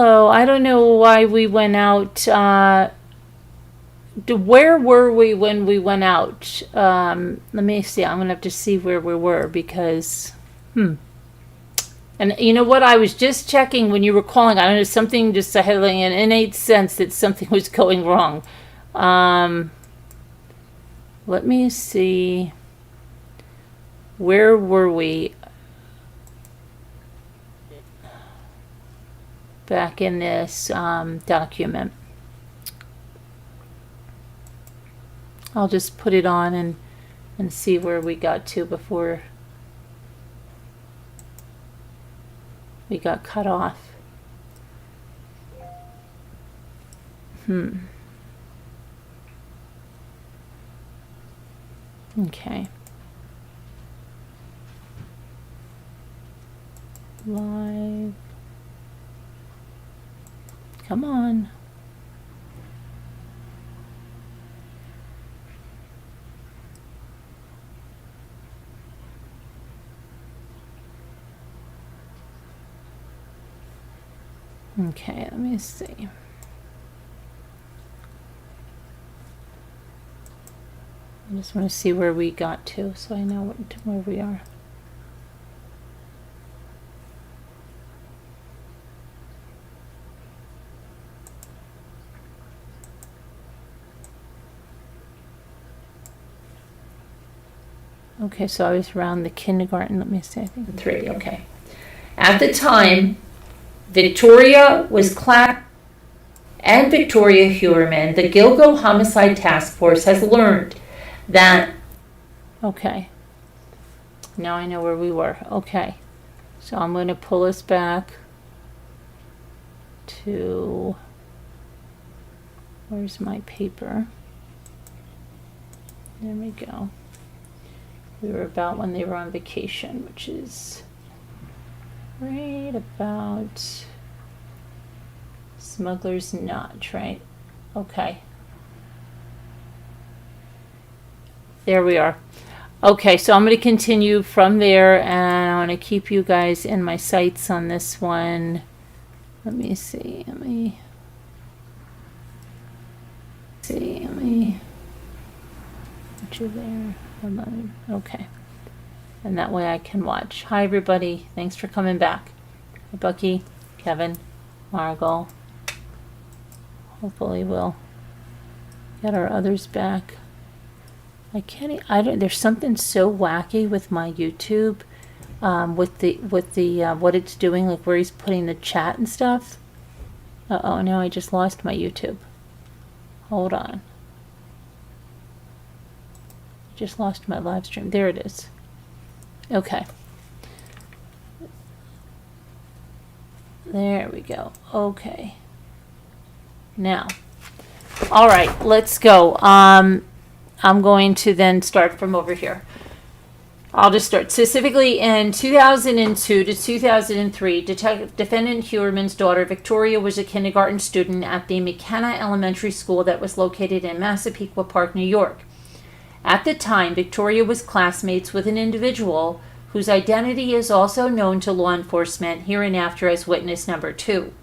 Oh, I don't know why we went out. Where were we when we went out? Let me see. I'm gonna have to see where we were because, And you know what? I was just checking when you were calling. I don't know, something just had an innate sense that something was going wrong. Let me see. Where were we? Back in this document. I'll just put it on and see where we got to before we got cut off. Okay. Live. Come on. Okay, let me see. I just want to see where we got to so I know where we are. Okay, so I was around the kindergarten. Let me see. I think 3. Okay. At the time, Victoria was class and Victoria Heuermann, the Gilgo Homicide Task Force has learned that. Okay. Now I know where we were. Okay. So I'm going to pull us back to. Where's my paper? There we go. We were about when they were on vacation, which is right about Smuggler's Notch, right? Okay. There we are. Okay, so I'm going to continue from there, and I want to keep you guys in my sights on this one. Let me see. Let me put you there. Okay. And that way I can watch. Hi, everybody. Thanks for coming back. Hi, Bucky, Kevin, Margot. Hopefully we'll get our others back. There's something so wacky with my YouTube, with the what it's doing, like where he's putting the chat and stuff. Uh-oh, now I just lost my YouTube. Hold on. Just lost my live stream. There it is. Okay. There we go. Okay. Now, all right, let's go. I'm going to then start from over here. I'll just start. Specifically in 2002 to 2003, Defendant Heuermann's daughter, Victoria, was a kindergarten student at the McKenna Elementary School that was located in Massapequa Park, New York. At the time, Victoria was classmates with an individual whose identity is also known to law enforcement hereinafter as witness number 2.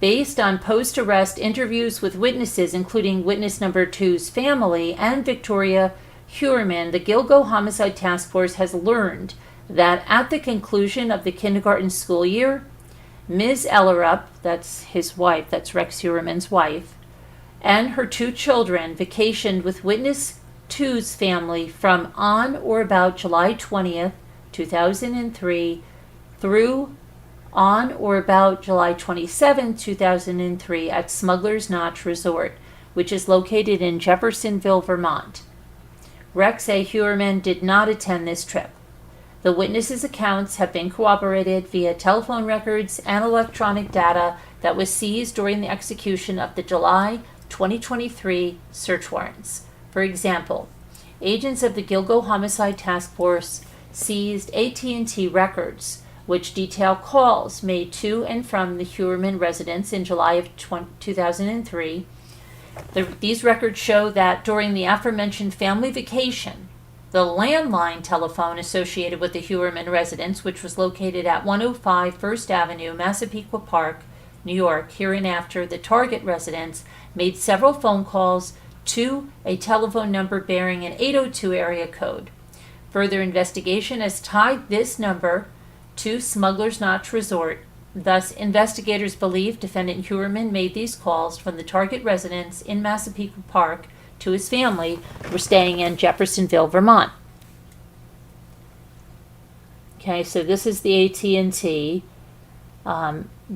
Based on post-arrest interviews with witnesses, including witness number 2's family and Victoria Heuermann, the Gilgo Homicide Task Force has learned that at the conclusion of the kindergarten school year, Ms. Ellerup, that's his wife, that's Rex Heuermann's wife, and her 2 children vacationed with witness 2's family from on or about July 20th, 2003 through on or about July 27, 2003 at Smuggler's Notch Resort, which is located in Jeffersonville, Vermont. Rex A. Heuermann did not attend this trip. The witnesses' accounts have been corroborated via telephone records and electronic data that was seized during the execution of the July 2023 search warrants. For example, agents of the Gilgo Homicide Task Force seized AT&T records, which detail calls made to and from the Heuermann residence in July of 2003. These records show that during the aforementioned family vacation, the landline telephone associated with the Heuermann residence, which was located at 105 First Avenue, Massapequa Park, New York, hereinafter the target residence, made several phone calls to a telephone number bearing an 802 area code. Further investigation has tied this number to Smuggler's Notch Resort. Thus, investigators believe defendant Heuermann made these calls from the target residence in Massapequa Park to his family, who were staying in Jeffersonville, Vermont. Okay, so this is the AT&T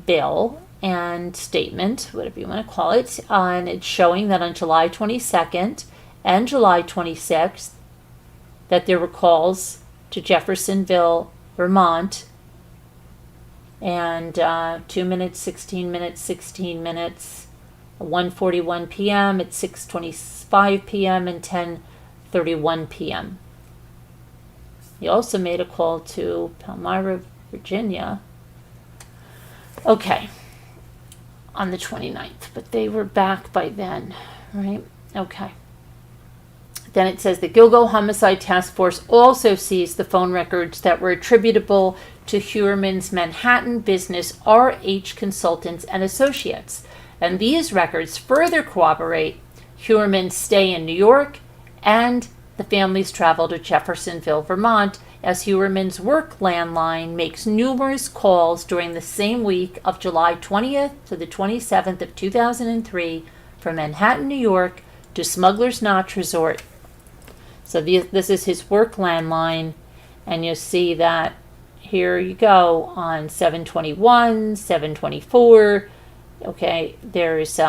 bill and statement, whatever you want to call it, and it's showing that on July 22nd and July 26th that there were calls to Jeffersonville, Vermont, and 2 minutes, 16 minutes, 16 minutes, 1:41 p.m. at 6:25 p.m. and 10:31 p.m. He also made a call to Palmyra, Virginia. Okay, on the 29th, but they were back by then, right? Okay. Then it says the Gilgo Homicide Task Force also seized the phone records that were attributable to Heuermann's Manhattan business RH Consultants and Associates. And these records further corroborate Heuermann's stay in New York and the family's travel to Jeffersonville, Vermont, as Heuermann's work landline makes numerous calls during the same week of July 20th to the 27th of 2003 from Manhattan, New York to Smuggler's Notch Resort. So this is his work landline, and you'll see that here you go on 7/21, 7/24. Okay, there's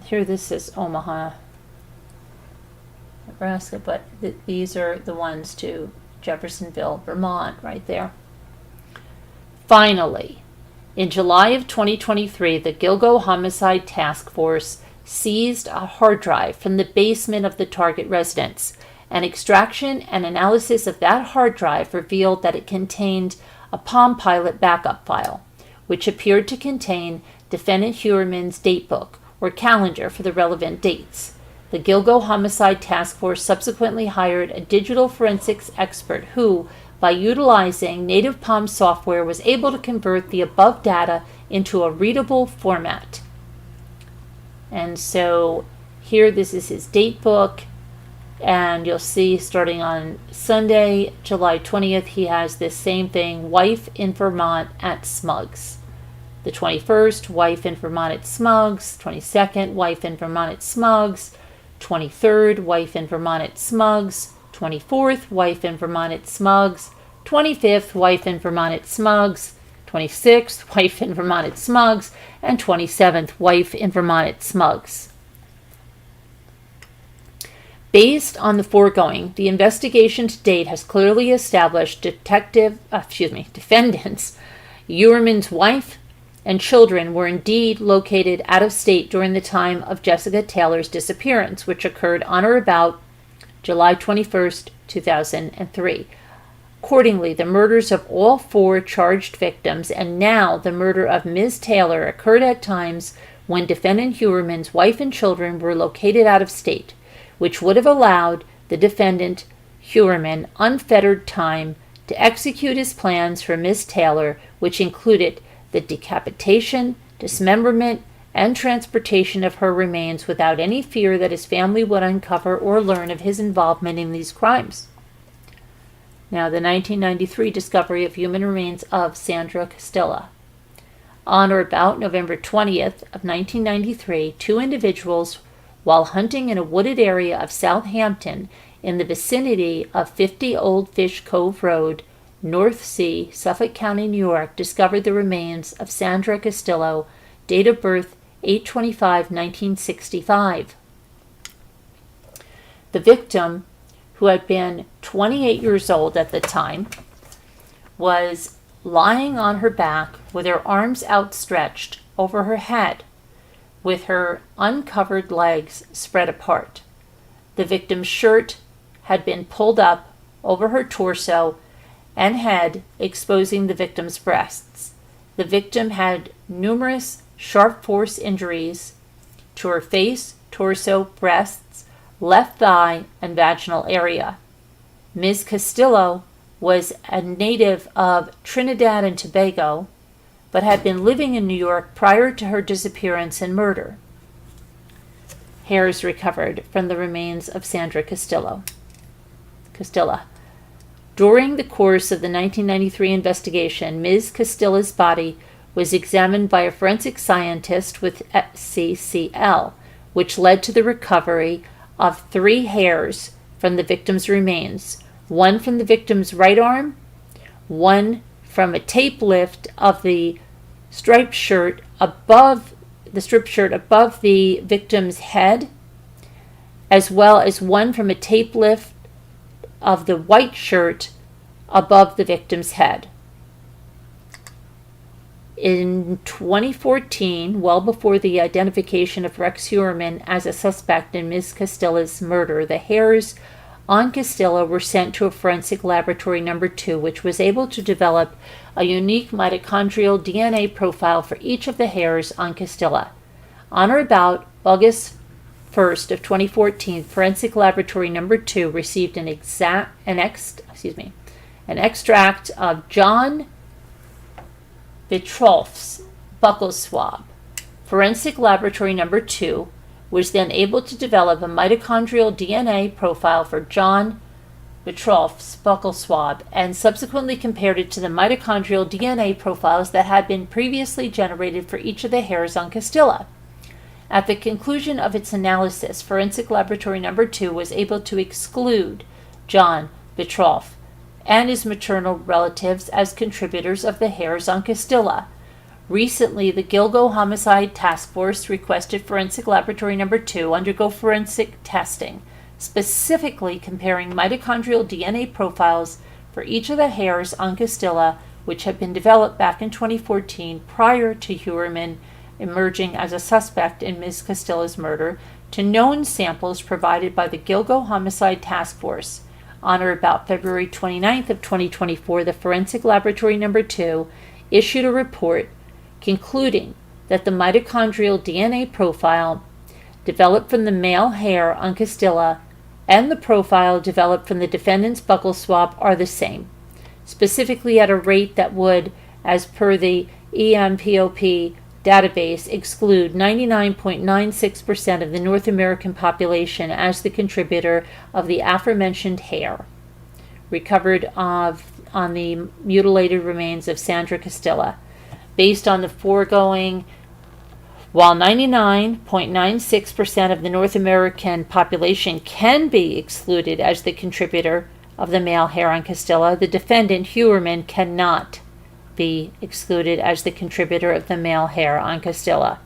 here this is Omaha, Nebraska, but these are the ones to Jeffersonville, Vermont, right there. Finally, in July of 2023, the Gilgo Homicide Task Force seized a hard drive from the basement of the target residence. An extraction and analysis of that hard drive revealed that it contained a Palm Pilot backup file, which appeared to contain defendant Heuermann's date book or calendar for the relevant dates. The Gilgo Homicide Task Force subsequently hired a digital forensics expert who, by utilizing Native Palm software, was able to convert the above data into a readable format. And so here, this is his date book. And you'll see starting on Sunday, July 20th, he has this same thing, wife in Vermont at Smugs. The 21st, wife in Vermont at Smugs. 22nd, wife in Vermont at Smugs. 23rd, wife in Vermont at Smugs. 24th, wife in Vermont at Smugs. 25th, wife in Vermont at Smugs. 26th, wife in Vermont at Smugs. And 27th, wife in Vermont at Smugs. Based on the foregoing, the investigation to date has clearly established defendants Heuermann's wife and children were indeed located out of state during the time of Jessica Taylor's disappearance, which occurred on or about July 21st, 2003. Accordingly, the murders of all four charged victims and now the murder of Ms. Taylor occurred at times when defendant Heuermann's wife and children were located out of state, which would have allowed the defendant Heuermann unfettered time to execute his plans for Miss Taylor, which included the decapitation, dismemberment, and transportation of her remains without any fear that his family would uncover or learn of his involvement in these crimes. Now, the 1993 discovery of human remains of Sandra Castilla. On or about November 20th of 1993, two individuals, while hunting in a wooded area of Southampton in the vicinity of 50 Old Fish Cove Road, North Sea, Suffolk County, New York, discovered the remains of Sandra Castillo, date of birth 8/25/1965. The victim, who had been 28 years old at the time, was lying on her back with her arms outstretched over her head, with her uncovered legs spread apart. The victim's shirt had been pulled up over her torso and head, exposing the victim's breasts. The victim had numerous sharp force injuries to her face, torso, breasts, left thigh, and vaginal area. Ms. Castillo was a native of Trinidad and Tobago. but had been living in New York prior to her disappearance and murder. Hairs recovered from the remains of Sandra Castilla. During the course of the 1993 investigation, Ms. Castilla's body was examined by a forensic scientist with CCL, which led to the recovery of 3 hairs from the victim's remains, one from the victim's right arm, one from a tape lift of the striped shirt above the victim's head, as well as one from a tape lift of the white shirt above the victim's head. In 2014, well before the identification of Rex Heuermann as a suspect in Ms. Castilla's murder, the hairs on Castilla were sent to a forensic laboratory number 2, which was able to develop a unique mitochondrial DNA profile for each of the hairs on Castilla. On or about August 1st of 2014, forensic laboratory number 2 received an extract of John Vitrolf's buccal swab. Forensic laboratory number 2 was then able to develop a mitochondrial DNA profile for John Vitrolf's buccal swab and subsequently compared it to the mitochondrial DNA profiles that had been previously generated for each of the hairs on Castilla. At the conclusion of its analysis, forensic laboratory number 2 was able to exclude John Vitrolf and his maternal relatives as contributors of the hairs on Castilla. Recently, the Gilgo Homicide Task Force requested forensic laboratory number 2 undergo forensic testing, specifically comparing mitochondrial DNA profiles for each of the hairs on Castilla, which had been developed back in 2014 prior to Heuermann emerging as a suspect in Ms. Castilla's murder, to known samples provided by the Gilgo Homicide Task Force. On or about February 29th of 2024, the forensic laboratory number 2 issued a report concluding that the mitochondrial DNA profile developed from the male hair on Castilla and the profile developed from the defendant's buccal swab are the same, specifically at a rate that would, as per the EMPOP database, exclude 99.96% of the North American population as the contributor of the aforementioned hair recovered on the mutilated remains of Sandra Castilla. Based on the foregoing, while 99.96% of the North American population can be excluded as the contributor of the male hair on Castilla, the defendant, Heuermann, cannot be excluded as the contributor of the male hair on Castilla.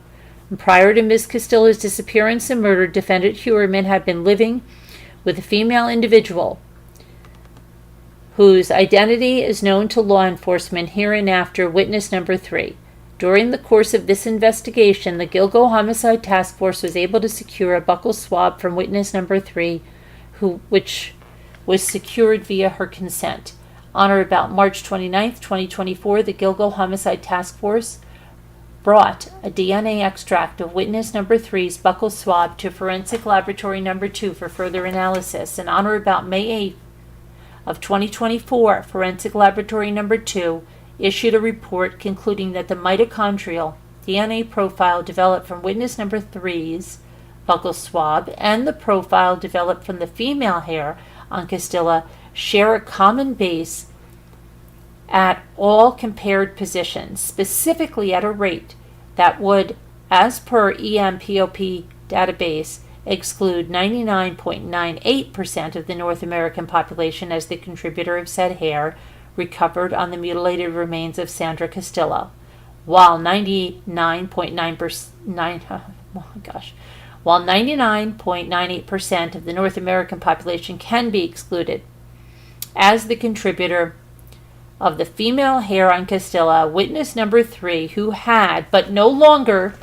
Prior to Ms. Castilla's disappearance and murder, defendant Heuermann had been living with a female individual whose identity is known to law enforcement, hereinafter witness number 3. During the course of this investigation, the Gilgo Homicide Task Force was able to secure a buccal swab from witness number 3, which was secured via her consent. On or about March 29, 2024, the Gilgo Homicide Task Force brought a DNA extract of witness number 3's buccal swab to forensic laboratory number 2 for further analysis. And on or about May 8 of 2024, forensic laboratory number 2 issued a report concluding that the mitochondrial DNA profile developed from witness number 3's buccal swab and the profile developed from the female hair on Castilla share a common base at all compared positions, specifically at a rate that would, as per EMPOP database, exclude 99.98% of the North American population as the contributor of said hair recovered on the mutilated remains of Sandra Castilla, while 99.98% of the North American population can be excluded as the contributor of the female hair on Castilla. Witness number 3, who had but no longer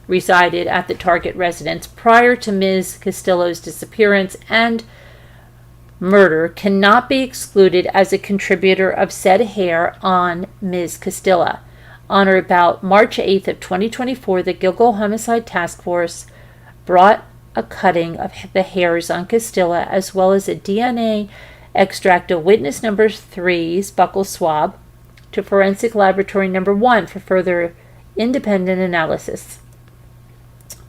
resided at the target residence prior to Ms. Castilla's disappearance and murder, cannot be excluded as a contributor of said hair on Ms. Castilla. On or about March 8th of 2024, the Gilgo Homicide Task Force brought a cutting of the hairs on Castilla as well as a DNA extract of witness number 3's buccal swab to Forensic Laboratory Number 1 for further independent analysis.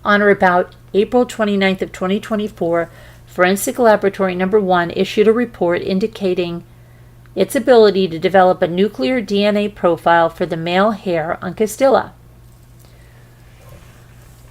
On or about April 29th of 2024, Forensic Laboratory Number 1 issued a report indicating its ability to develop a nuclear DNA profile for the male hair on Castilla.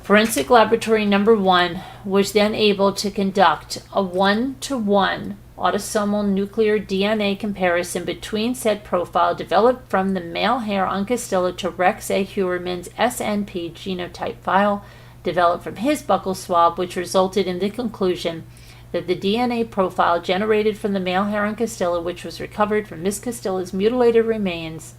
Forensic Laboratory Number 1 was then able to conduct a 1-to-1 autosomal nuclear DNA comparison between said profile developed from the male hair on Castilla to Rex Heuermann's SNP genotype file developed from his buccal swab, which resulted in the conclusion that the DNA profile generated from the male hair on Castilla, which was recovered from Ms. Castilla's mutilated remains,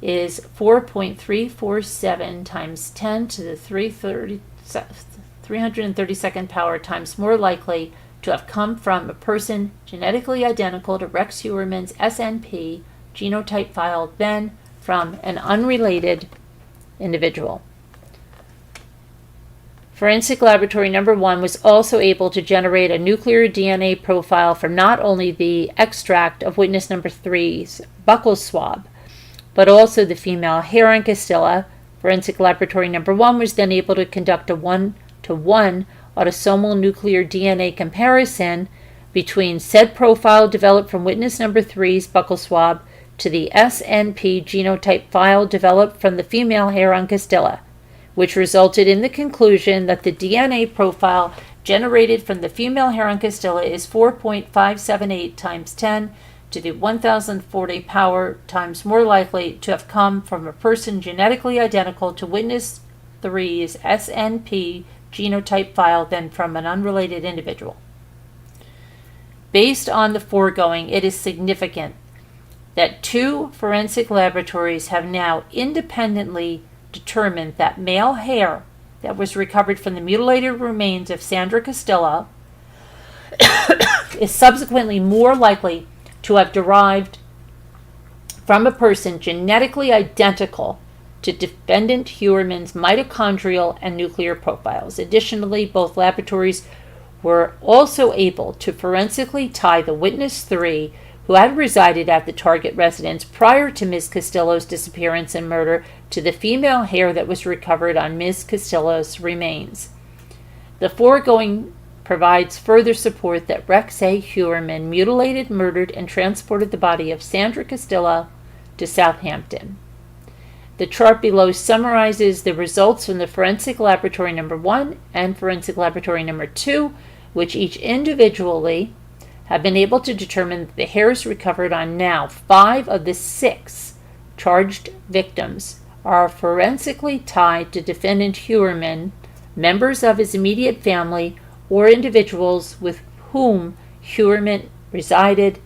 is 4.347 times 10 to the 332nd power times more likely to have come from a person genetically identical to Rex Heuermann's SNP genotype file than from an unrelated individual. Forensic Laboratory Number 1 was also able to generate a nuclear DNA profile from not only the extract of witness number 3's buccal swab, but also the female hair on Castilla. Forensic Laboratory Number 1 was then able to conduct a 1-to-1 autosomal nuclear DNA comparison between said profile developed from witness number 3's buccal swab to the SNP genotype file developed from the female hair on Castilla, which resulted in the conclusion that the DNA profile generated from the female hair on Castilla is 4.578 times 10 to the 1040 power times more likely to have come from a person genetically identical to witness 3's SNP genotype file than from an unrelated individual. Based on the foregoing, it is significant that 2 forensic laboratories have now independently determined that male hair that was recovered from the mutilated remains of Sandra Castilla is subsequently more likely to have derived from a person genetically identical to defendant Heuermann's mitochondrial and nuclear profiles. Additionally, both laboratories were also able to forensically tie the witness 3, who had resided at the target residence prior to Ms. Castillo's disappearance and murder, to the female hair that was recovered on Ms. Castillo's remains. The foregoing provides further support that Rex Heuermann mutilated, murdered, and transported the body of Sandra Castilla to Southampton. The chart below summarizes the results from the Forensic Laboratory Number 1 and Forensic Laboratory Number 2, which each individually have been able to determine that the hairs recovered on now 5 of the 6 charged victims are forensically tied to defendant Heuermann, members of his immediate family, or individuals with whom Heuermann resided,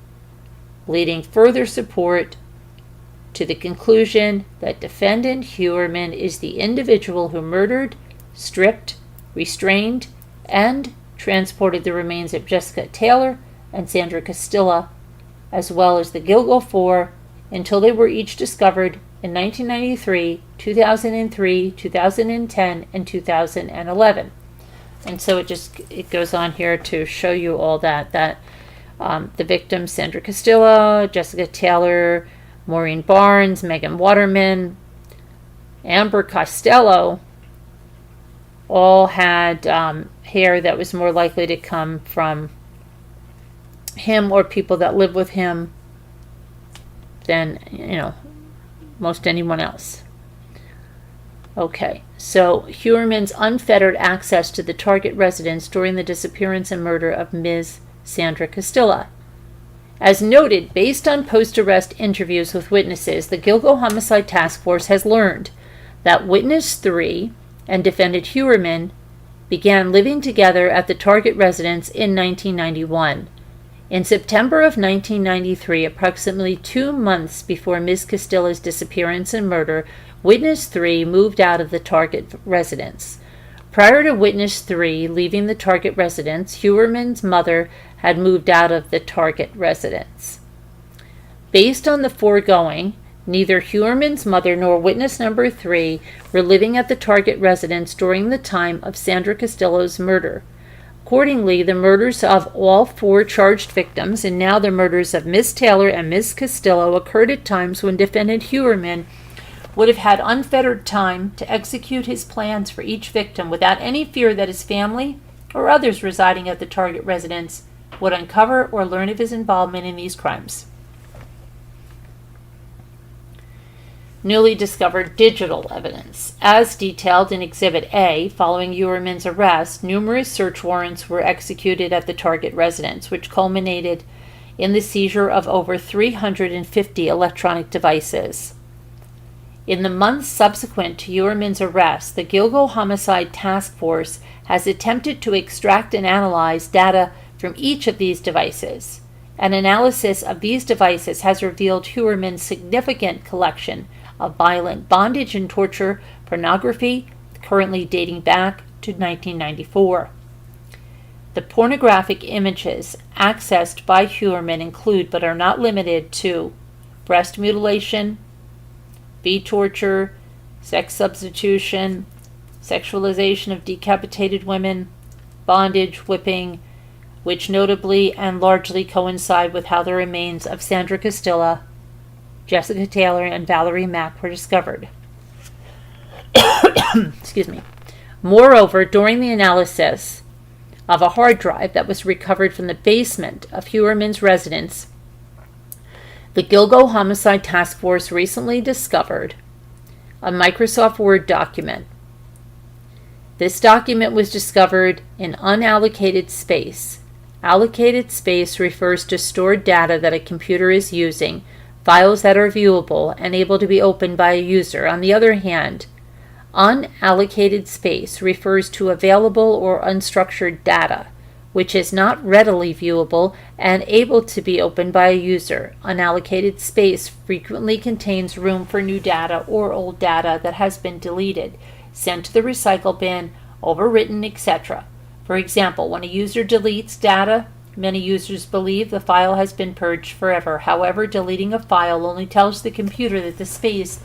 leading further support to the conclusion that defendant Heuermann is the individual who murdered, stripped, restrained, and transported the remains of Jessica Taylor and Sandra Castilla, as well as the Gilgo 4, until they were each discovered in 1993, 2003, 2010, and 2011. And so it goes on here to show you all that the victims, Sandra Castilla, Jessica Taylor, Maureen Barnes, Megan Waterman, Amber Costello, all had hair that was more likely to come from him or people that live with him than, most anyone else. Okay, so Heuermann's unfettered access to the target residence during the disappearance and murder of Ms. Sandra Castilla. As noted, based on post-arrest interviews with witnesses, the Gilgo Homicide Task Force has learned that Witness 3 and defendant Heuermann began living together at the target residence in 1991. In September of 1993, approximately 2 months before Ms. Castilla's disappearance and murder, Witness 3 moved out of the target residence. Prior to Witness 3 leaving the target residence, Heuermann's mother had moved out of the target residence. Based on the foregoing, neither Heuermann's mother nor witness number 3 were living at the target residence during the time of Sandra Castillo's murder. Accordingly, the murders of all 4 charged victims, and now the murders of Miss Taylor and Miss Castillo, occurred at times when defendant Heuermann would have had unfettered time to execute his plans for each victim without any fear that his family or others residing at the target residence would uncover or learn of his involvement in these crimes. Newly discovered digital evidence. As detailed in Exhibit A, following Heuermann's arrest, numerous search warrants were executed at the target residence, which culminated in the seizure of over 350 electronic devices. In the months subsequent to Heuermann's arrest, the Gilgo Homicide Task Force has attempted to extract and analyze data from each of these devices. An analysis of these devices has revealed Heuermann's significant collection of violent bondage and torture pornography, currently dating back to 1994. The pornographic images accessed by Heuermann include, but are not limited to, breast mutilation, bee torture, sex substitution, sexualization of decapitated women, bondage, whipping, which notably and largely coincide with how the remains of Sandra Castillo, Jessica Taylor, and Valerie Mack were discovered. Excuse me. Moreover, during the analysis of a hard drive that was recovered from the basement of Heuermann's residence, the Gilgo Homicide Task Force recently discovered a Microsoft Word document. This document was discovered in unallocated space. Allocated space refers to stored data that a computer is using, files that are viewable and able to be opened by a user. On the other hand, unallocated space refers to available or unstructured data, which is not readily viewable and able to be opened by a user. Unallocated space frequently contains room for new data or old data that has been deleted, sent to the recycle bin, overwritten, etc. For example, when a user deletes data, many users believe the file has been purged forever. However, deleting a file only tells the computer that the space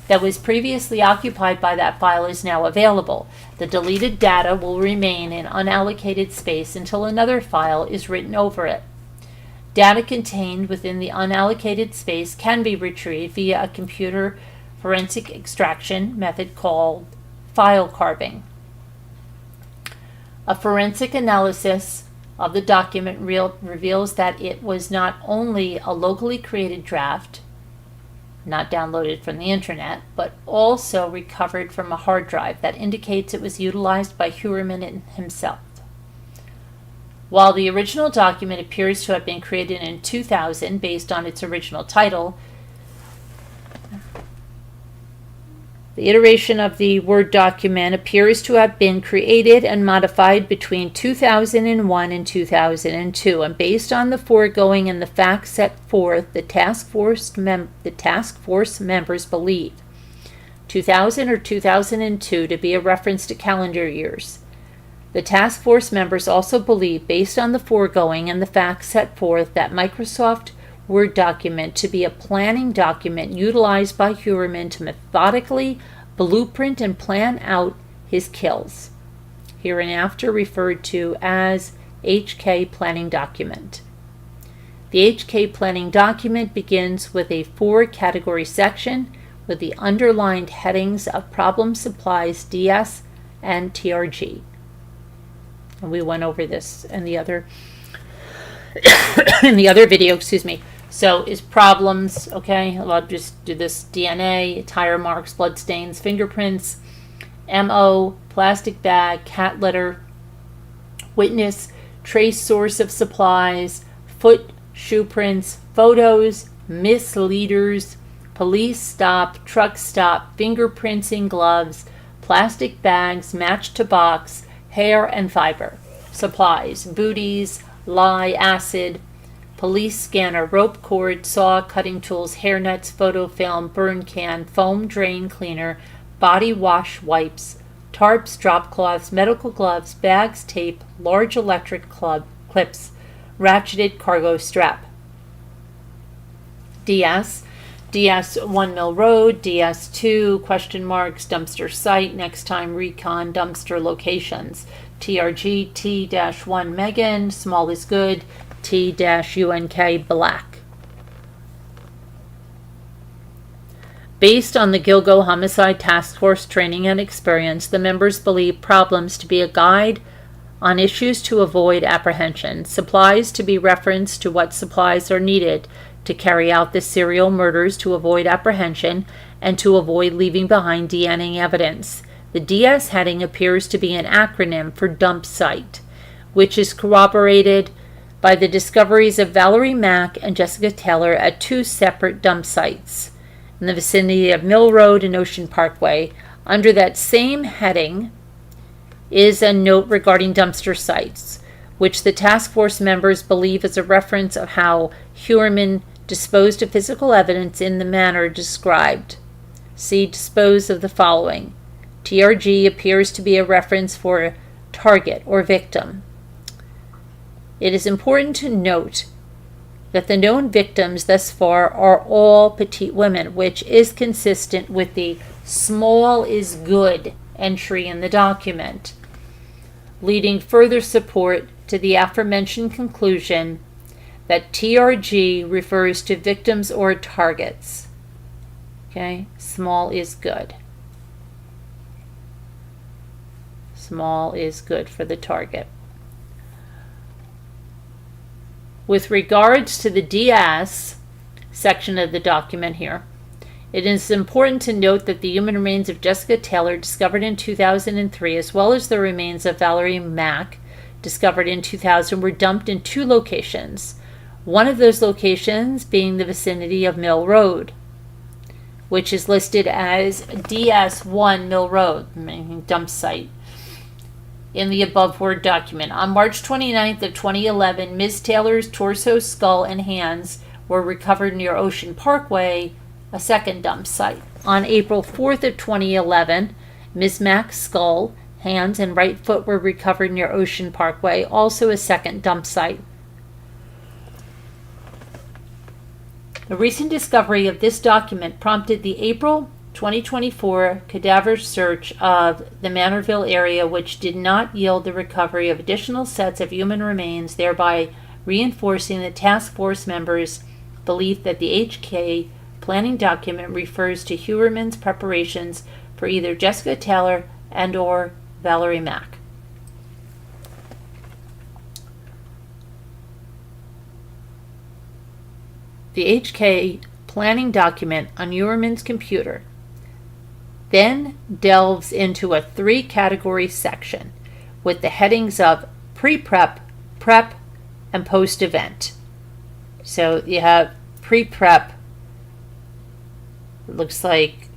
that was previously occupied by that file is now available. The deleted data will remain in unallocated space until another file is written over it. Data contained within the unallocated space can be retrieved via a computer forensic extraction method called file carving. A forensic analysis of the document reveals that it was not only a locally created draft, not downloaded from the internet, but also recovered from a hard drive that indicates it was utilized by Heuermann himself. While the original document appears to have been created in 2000 based on its original title, the iteration of the Word document appears to have been created and modified between 2001 and 2002, and based on the foregoing and the facts set forth, the task force members believe 2000 or 2002 to be a reference to calendar years. The task force members also believe, based on the foregoing and the facts set forth, that Microsoft Word document to be a planning document utilized by Heuermann to methodically blueprint and plan out his kills, hereinafter referred to as HK planning document. The HK planning document begins with a 4-category section with the underlined headings of problem supplies DS and TRG. And we went over this in the other video, excuse me. So is problems, okay, I'll just do this: DNA, tire marks, blood stains, fingerprints, MO, plastic bag, cat litter, witness, trace source of supplies, foot, shoe prints, photos, misleaders, police stop, truck stop, fingerprints in gloves, plastic bags, match to box, hair and fiber, supplies, booties, lye, acid, police scanner, rope cord, saw, cutting tools, hair nets, photo film, burn can, foam drain cleaner, body wash wipes, tarps, drop cloths, medical gloves, bags, tape, large electric clips, ratcheted cargo strap. DS, DS1 Mill Road, DS2 question marks dumpster site, next time recon dumpster locations. TRG T-1 Megan, small is good, T-UNK black. Based on the Gilgo Homicide Task Force training and experience, the members believe problems to be a guide on issues to avoid apprehension, supplies to be referenced to what supplies are needed to carry out the serial murders to avoid apprehension and to avoid leaving behind DNA evidence. The DS heading appears to be an acronym for dump site, which is corroborated by the discoveries of Valerie Mack and Jessica Taylor at two separate dump sites in the vicinity of Mill Road and Ocean Parkway. Under that same heading is a note regarding dumpster sites, which the task force members believe is a reference of how Heuermann disposed of physical evidence in the manner described. See dispose of the following. TRG appears to be a reference for a target or victim. It is important to note that the known victims thus far are all petite women, which is consistent with the small is good entry in the document, leading further support to the aforementioned conclusion that TRG refers to victims or targets. Okay, small is good. Small is good for the target. With regards to the DS section of the document here, it is important to note that the human remains of Jessica Taylor, discovered in 2003, as well as the remains of Valerie Mack, discovered in 2000, were dumped in two locations. One of those locations being the vicinity of Mill Road, which is listed as DS1 Mill Road, meaning dump site, in the above word document. On March 29th of 2011, Ms. Taylor's torso, skull, and hands were recovered near Ocean Parkway, a second dump site. On April 4th of 2011, Ms. Mack's skull, hands, and right foot were recovered near Ocean Parkway, also a second dump site. The recent discovery of this document prompted the April 2024 cadaver search of the Manorville area, which did not yield the recovery of additional sets of human remains, thereby reinforcing the task force members' belief that the HK planning document refers to Heuermann's preparations for either Jessica Taylor and or Valerie Mack. The HK planning document on Heuermann's computer then delves into a three-category section with the headings of pre-prep, prep, and post-event. So you have pre-prep, it looks like,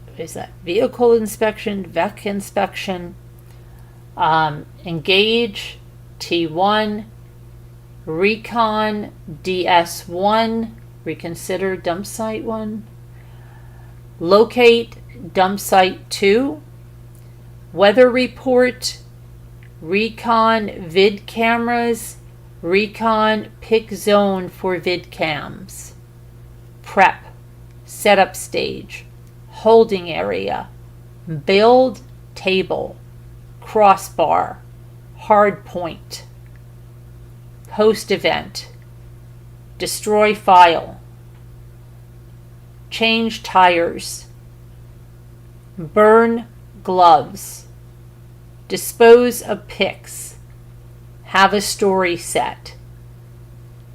what is that? Vehicle inspection, VEC inspection, engage, T1, recon, DS1, reconsider, dump site 1, locate, dump site 2, weather report, recon, vid cameras, recon, pick zone for vid cams, prep, setup stage, holding area, build table, crossbar, hard point, post event, destroy file, change tires, burn gloves, dispose of pics, have a story set.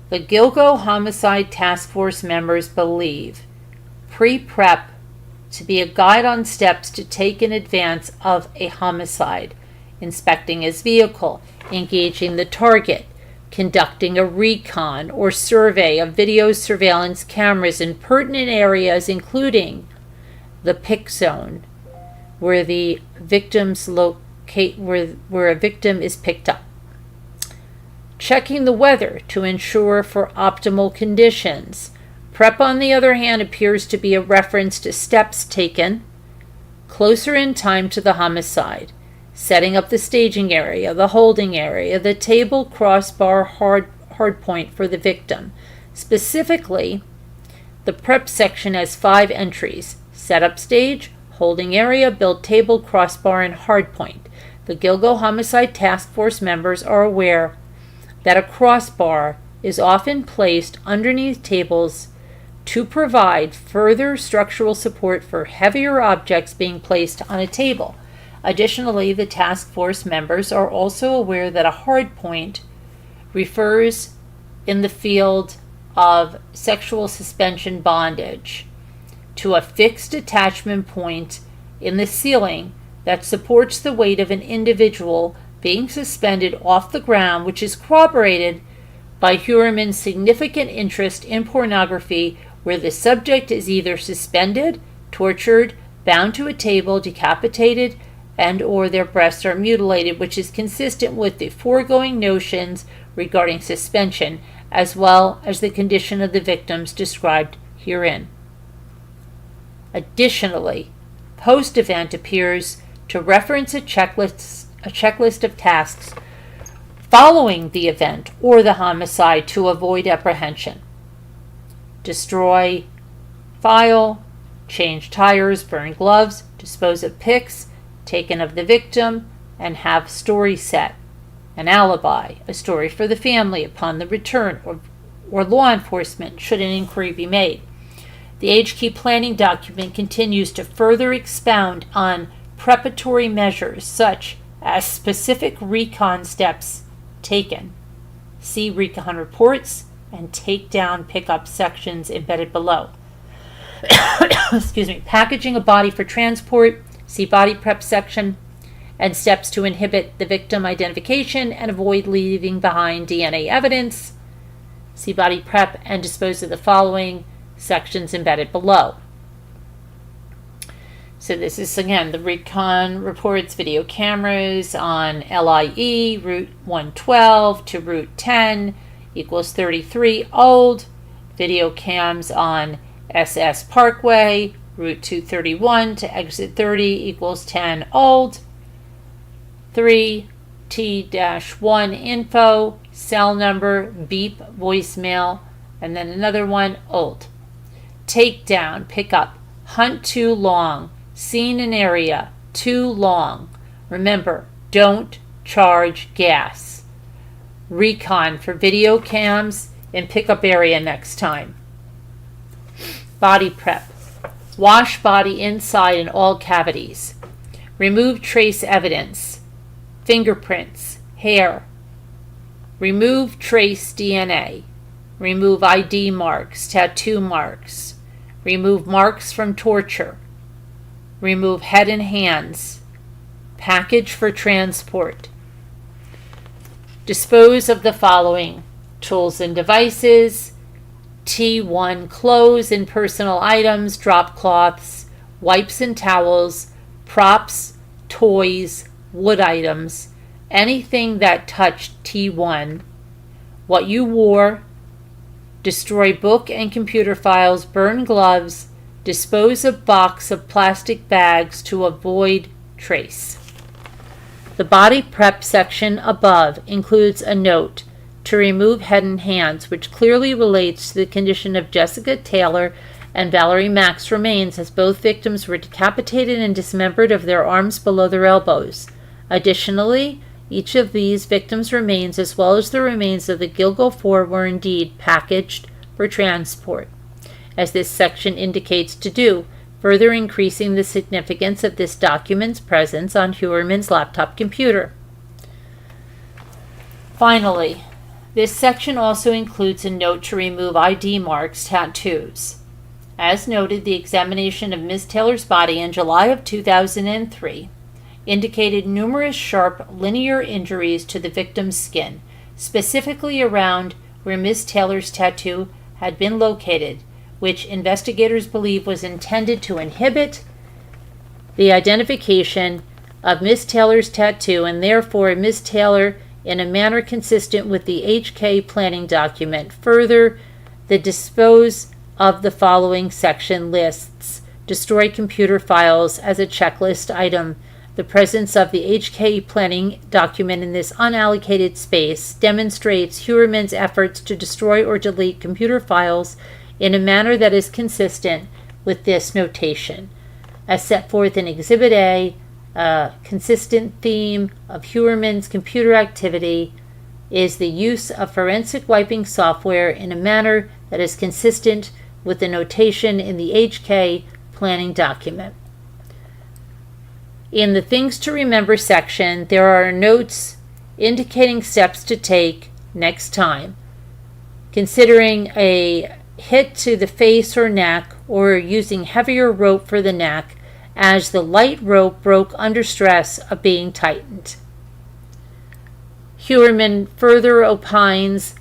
The Gilgo Homicide Task Force members believe pre-prep to be a guide on steps to take in advance of a homicide, inspecting his vehicle, engaging the target, conducting a recon or survey of video surveillance cameras in pertinent areas, including the pick zone, where the victims locate, where a victim is picked up. Checking the weather to ensure for optimal conditions. Prep, on the other hand, appears to be a reference to steps taken closer in time to the homicide, setting up the staging area, the holding area, the table, crossbar, hard point for the victim. Specifically, The prep section has 5 entries: setup stage, holding area, build table, crossbar, and hardpoint. The Gilgo Homicide Task Force members are aware that a crossbar is often placed underneath tables to provide further structural support for heavier objects being placed on a table. Additionally, the task force members are also aware that a hardpoint refers in the field of sexual suspension bondage to a fixed attachment point in the ceiling that supports the weight of an individual being suspended off the ground, which is corroborated by Heuermann's significant interest in pornography where the subject is either suspended, tortured, bound to a table, decapitated, and or their breasts are mutilated, which is consistent with the foregoing notions regarding suspension, as well as the condition of the victims described herein. Additionally, post-event appears to reference a checklist of tasks following the event or the homicide to avoid apprehension. Destroy file, change tires, burn gloves, dispose of pics taken of the victim, and have story set. An alibi, a story for the family upon the return or law enforcement should an inquiry be made. The HK planning document continues to further expound on preparatory measures such as specific recon steps taken. See recon reports and take down pickup sections embedded below. Excuse me. Packaging a body for transport. See body prep section, and steps to inhibit the victim identification and avoid leaving behind DNA evidence. See body prep and dispose of the following sections embedded below. So this is again the recon reports, video cameras on LIE, Route 112 to Route 10 equals 33 old. Video cams on SS Parkway, Route 231 to exit 30 equals 10 old. 3T-1 info, cell number, beep, voicemail, and then another one, old. Takedown, pickup, hunt too long, seen an area, too long. Remember, don't charge gas. Recon for video cams and pickup area next time. Body prep. Wash body inside and all cavities. Remove trace evidence. Fingerprints, hair. Remove trace DNA. Remove ID marks, tattoo marks. Remove marks from torture. Remove head and hands. Package for transport. Dispose of the following: tools and devices, T1 clothes and personal items, drop cloths, wipes and towels, props, toys, wood items, anything that touched T1, what you wore, destroy book and computer files, burn gloves, dispose of box of plastic bags to avoid trace. The body prep section above includes a note to remove head and hands, which clearly relates to the condition of Jessica Taylor and Valerie Mack's remains, as both victims were decapitated and dismembered of their arms below their elbows. Additionally, each of these victims' remains, as well as the remains of the Gilgo 4, were indeed packaged for transport, as this section indicates to do, further increasing the significance of this document's presence on Heuermann's laptop computer. Finally, this section also includes a note to remove ID marks, tattoos. As noted, the examination of Ms. Taylor's body in July of 2003 indicated numerous sharp linear injuries to the victim's skin, specifically around where Ms. Taylor's tattoo had been located, which investigators believe was intended to inhibit the identification of Ms. Taylor's tattoo, and therefore Ms. Taylor in a manner consistent with the HK planning document. Further, the dispose of the following section lists destroy computer files as a checklist item. The presence of the HK planning document in this unallocated space demonstrates Heuermann's efforts to destroy or delete computer files in a manner that is consistent with this notation. As set forth in Exhibit A, a consistent theme of Heuermann's computer activity is the use of forensic wiping software in a manner that is consistent with the notation in the HK planning document. In the Things to Remember section, there are notes indicating steps to take next time, considering a hit to the face or neck or using heavier rope for the neck, as the light rope broke under stress of being tightened. Heuermann further opines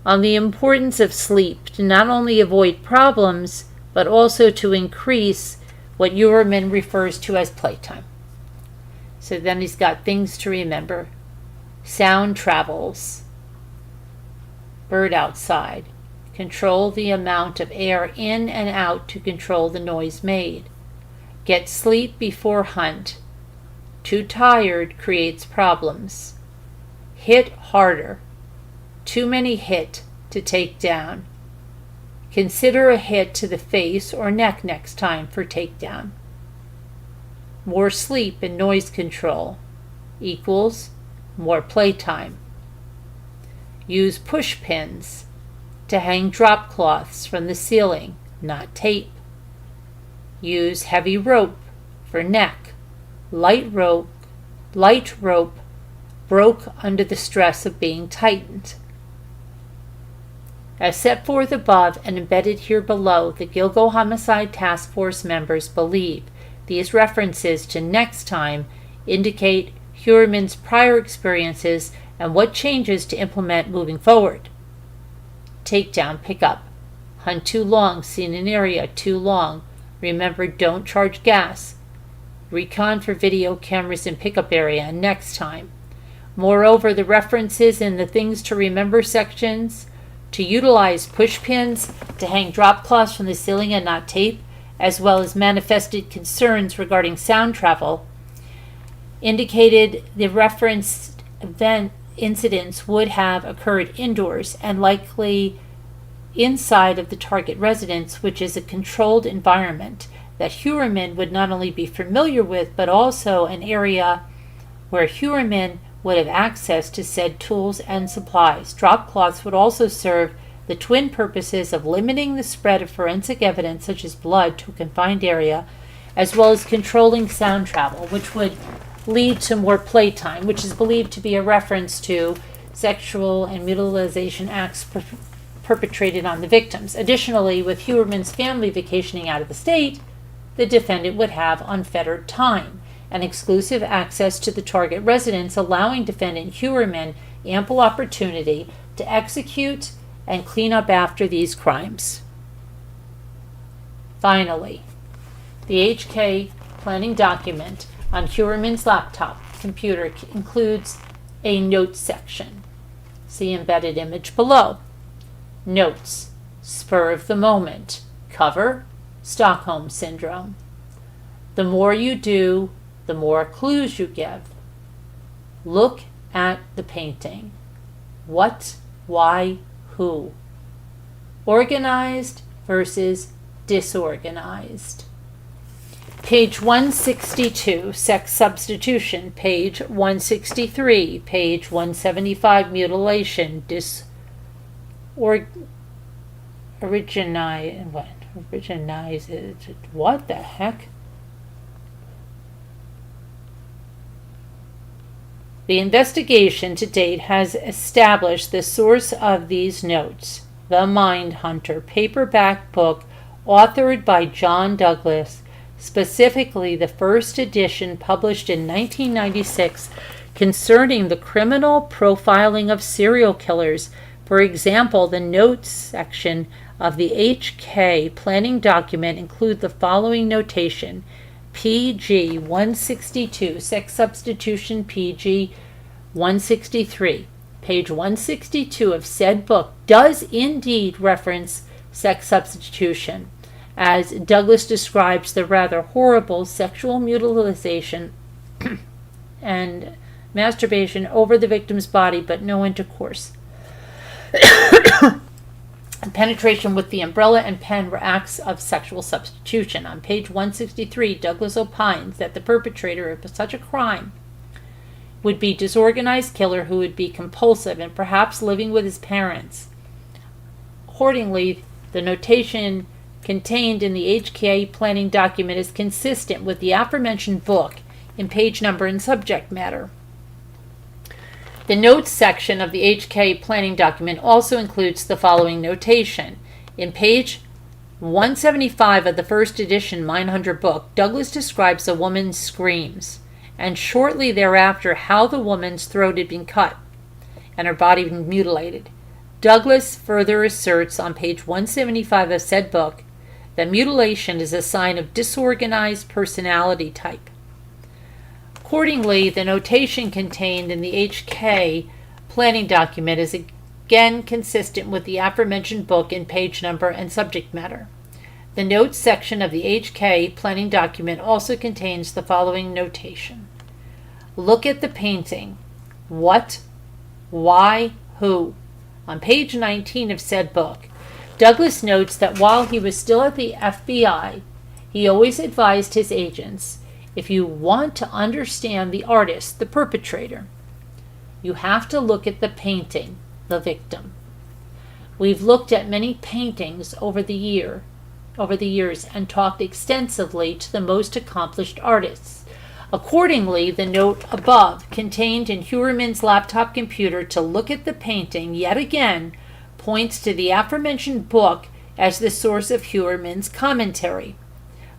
on the importance of sleep to not only avoid problems, but also to increase what Heuermann refers to as playtime. So then he's got things to remember. Sound travels. Bird outside. Control the amount of air in and out to control the noise made. Get sleep before hunt. Too tired creates problems. Hit harder. Too many hit to take down. Consider a hit to the face or neck next time for takedown. More sleep and noise control equals more playtime. Use push pins to hang drop cloths from the ceiling, not tape. Use heavy rope for neck. Light rope broke under the stress of being tightened. As set forth above and embedded here below, the Gilgo Homicide Task Force members believe these references to next time indicate Heuermann's prior experiences and what changes to implement moving forward. Takedown pickup. Hunt too long, seen an area too long. Remember, don't charge gas. Recon for video cameras in pickup area next time. Moreover, the references in the Things to Remember sections to utilize push pins to hang drop cloths from the ceiling and not tape, as well as manifested concerns regarding sound travel, indicated the referenced event incidents would have occurred indoors and likely inside of the target residence, which is a controlled environment that Heuermann would not only be familiar with, but also an area where Heuermann would have access to said tools and supplies. Drop cloths would also serve the twin purposes of limiting the spread of forensic evidence such as blood to a confined area, as well as controlling sound travel, which would lead to more playtime, which is believed to be a reference to sexual and mutilation acts perpetrated on the victims. Additionally, with Heuermann's family vacationing out of the state, the defendant would have unfettered time and exclusive access to the target residence, allowing defendant Heuermann ample opportunity to execute and clean up after these crimes. Finally, the HK planning document on Heuermann's laptop computer includes a notes section. See embedded image below. Notes, spur of the moment, cover, Stockholm Syndrome. The more you do, the more clues you give. Look at the painting. What, why, who? Organized versus disorganized. Page 162, sex substitution. Page 163, page 175, mutilation. What the heck? The investigation to date has established the source of these notes, The Mind Hunter paperback book authored by John Douglas, specifically the first edition published in 1996 concerning the criminal profiling of serial killers. For example, the notes section of the HK planning document include the following notation: PG 162, sex substitution, PG 163. Page 162 of said book does indeed reference sex substitution, as Douglas describes the rather horrible sexual mutilation and masturbation over the victim's body, but no intercourse. Penetration with the umbrella and pen were acts of sexual substitution. On page 163, Douglas opines that the perpetrator of such a crime would be a disorganized killer who would be compulsive and perhaps living with his parents. Accordingly, the notation contained in the HK planning document is consistent with the aforementioned book in page number and subject matter. The notes section of the HK planning document also includes the following notation. In page 175 of the first edition Mindhunter book, Douglas describes a woman's screams, and shortly thereafter how the woman's throat had been cut and her body mutilated. Douglas further asserts on page 175 of said book that mutilation is a sign of disorganized personality type. Accordingly, the notation contained in the HK planning document is again consistent with the aforementioned book in page number and subject matter. The notes section of the HK planning document also contains the following notation. Look at the painting. What? Why? Who? On page 19 of said book, Douglas notes that while he was still at the FBI, he always advised his agents, if you want to understand the artist, the perpetrator, you have to look at the painting, the victim. We've looked at many paintings over the years and talked extensively to the most accomplished artists. Accordingly, the note above contained in Heuermann's laptop computer to look at the painting yet again points to the aforementioned book as the source of Heuermann's commentary.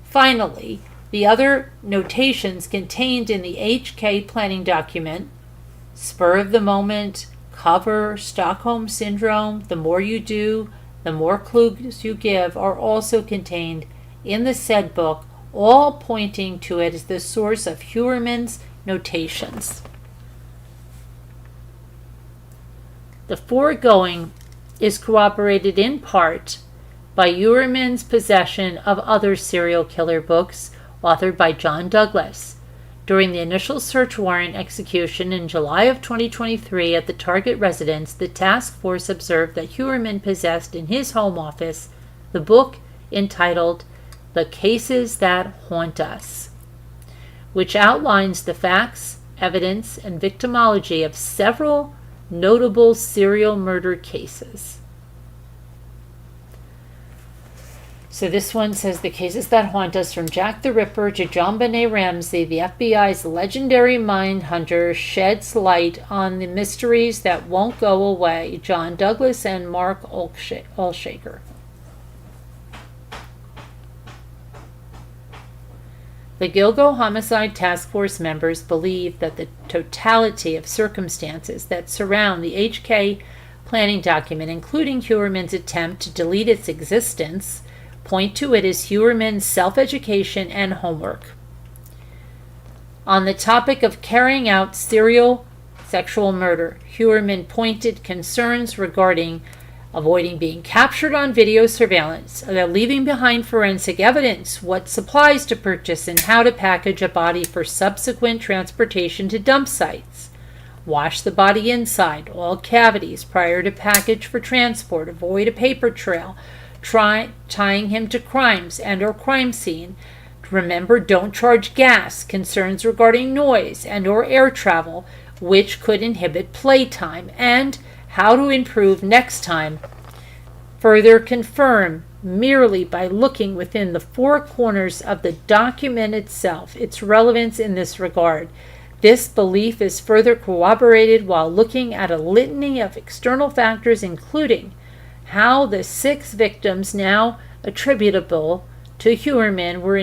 Finally, the other notations contained in the HK planning document, spur of the moment, cover, Stockholm Syndrome, the more you do, the more clues you give, are also contained in the said book, all pointing to it as the source of Heuermann's notations. The foregoing is corroborated in part by Heuermann's possession of other serial killer books authored by John Douglas. During the initial search warrant execution in July of 2023 at the target residence, the task force observed that Heuermann possessed in his home office the book entitled The Cases That Haunt Us, which outlines the facts, evidence, and victimology of several notable serial murder cases. So this one says the cases that haunt us, from Jack the Ripper to JonBenet Ramsey, the FBI's legendary mind hunter sheds light on the mysteries that won't go away. John Douglas and Mark Olshaker. The Gilgo Homicide Task Force members believe that the totality of circumstances that surround the HK planning document, including Heuermann's attempt to delete its existence, point to it as Heuermann's self-education and homework. On the topic of carrying out serial sexual murder, Heuermann pointed concerns regarding avoiding being captured on video surveillance, leaving behind forensic evidence, what supplies to purchase, and how to package a body for subsequent transportation to dump sites. Wash the body inside, all cavities prior to package for transport. Avoid a paper trail, tying him to crimes and or crime scene. Remember, don't charge gas. Concerns regarding noise and or air travel, which could inhibit playtime, and how to improve next time. Further confirm merely by looking within the four corners of the document itself its relevance in this regard. This belief is further corroborated while looking at a litany of external factors, including how the 6 victims now attributable to Heuermann were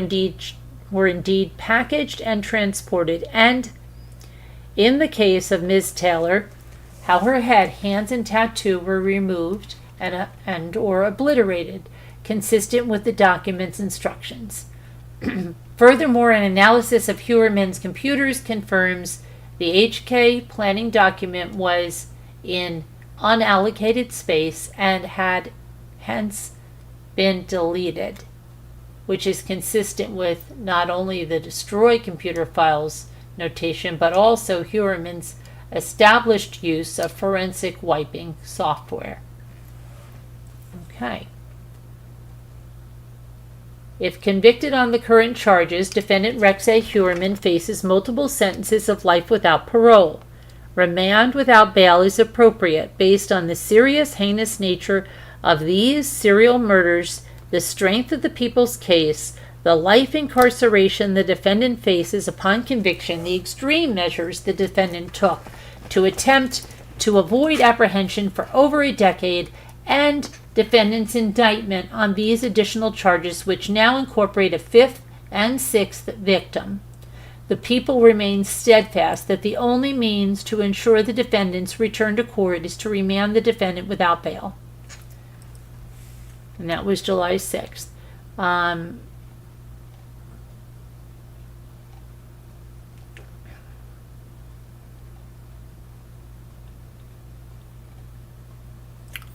indeed packaged and transported, and in the case of Ms. Taylor, how her head, hands, and tattoo were removed and or obliterated, consistent with the document's instructions. Furthermore, an analysis of Heuermann's computers confirms the HK planning document was in unallocated space and had hence been deleted, which is consistent with not only the destroy computer files notation, but also Heuermann's established use of forensic wiping software. Okay. If convicted on the current charges, defendant Rex A. Heuermann faces multiple sentences of life without parole. Remand without bail is appropriate based on the serious, heinous nature of these serial murders, the strength of the people's case, the life incarceration the defendant faces upon conviction, the extreme measures the defendant took to attempt to avoid apprehension for over a decade, and defendant's indictment on these additional charges, which now incorporate a fifth and sixth victim. The people remain steadfast that the only means to ensure the defendant's return to court is to remand the defendant without bail. And that was July 6th.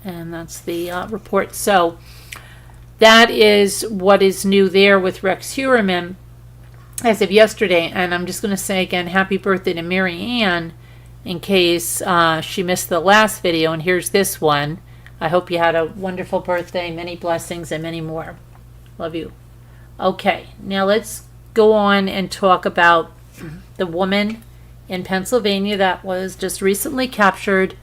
And that's the report. So that is what is new there with Rex Heuermann as of yesterday. And I'm just going to say again, happy birthday to Mary Ann in case she missed the last video. And here's this one. I hope you had a wonderful birthday, many blessings, and many more. Love you. Okay, now let's go on and talk about the woman in Pennsylvania that was just recently captured.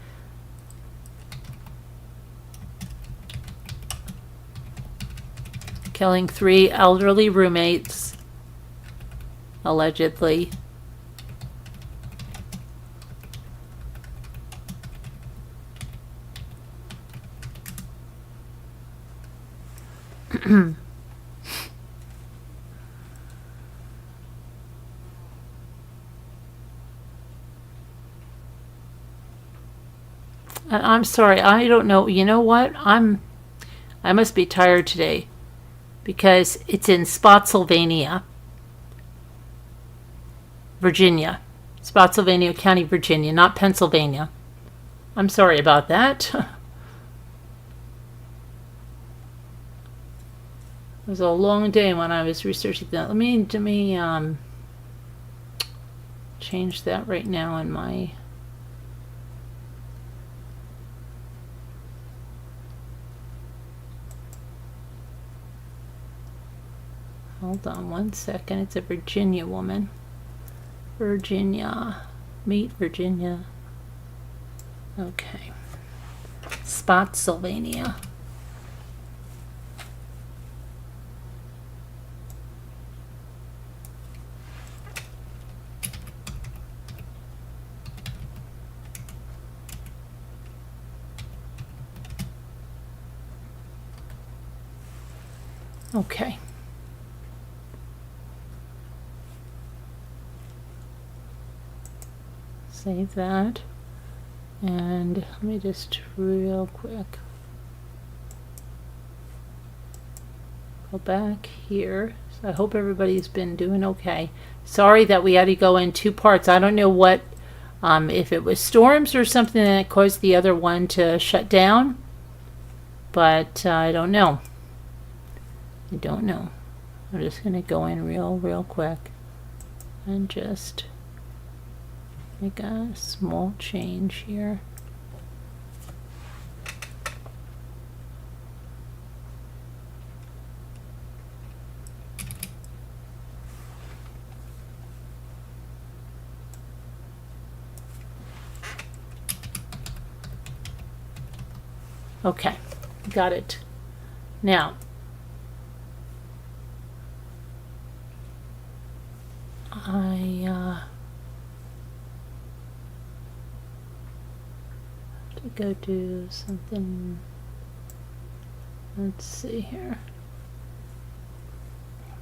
Killing 3 elderly roommates, allegedly. I'm sorry, I don't know. You know what? I must be tired today because it's in Spotsylvania, Virginia. Spotsylvania County, Virginia, not Pennsylvania. I'm sorry about that. It was a long day when I was researching that. Let me change that right now in my... Hold on one second. It's a Virginia woman. Virginia. Meet Virginia. Okay. Spotsylvania. Okay. Save that. And let me just real quick go back here. So I hope everybody's been doing okay. Sorry that we had to go in 2 parts. I don't know what, if it was storms or something that caused the other one to shut down, but I don't know. I don't know. I'm just going to go in real quick and just make a small change here. Okay, got it. Now, to go do something. Let's see here.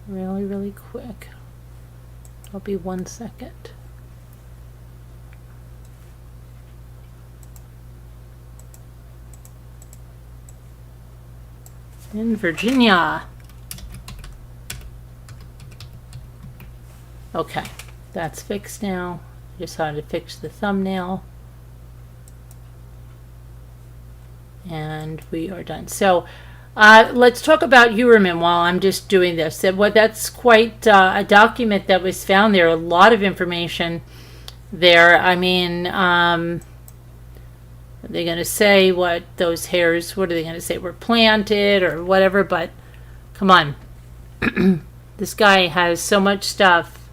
Really quick. I'll be 1 second. In Virginia. Okay, that's fixed now. I just had to fix the thumbnail. And we are done. So let's talk about Heuermann while I'm just doing this. Well, that's quite a document that was found there. A lot of information there. I mean, Are they going to say what those hairs, what are they going to say, were planted or whatever? But come on. This guy has so much stuff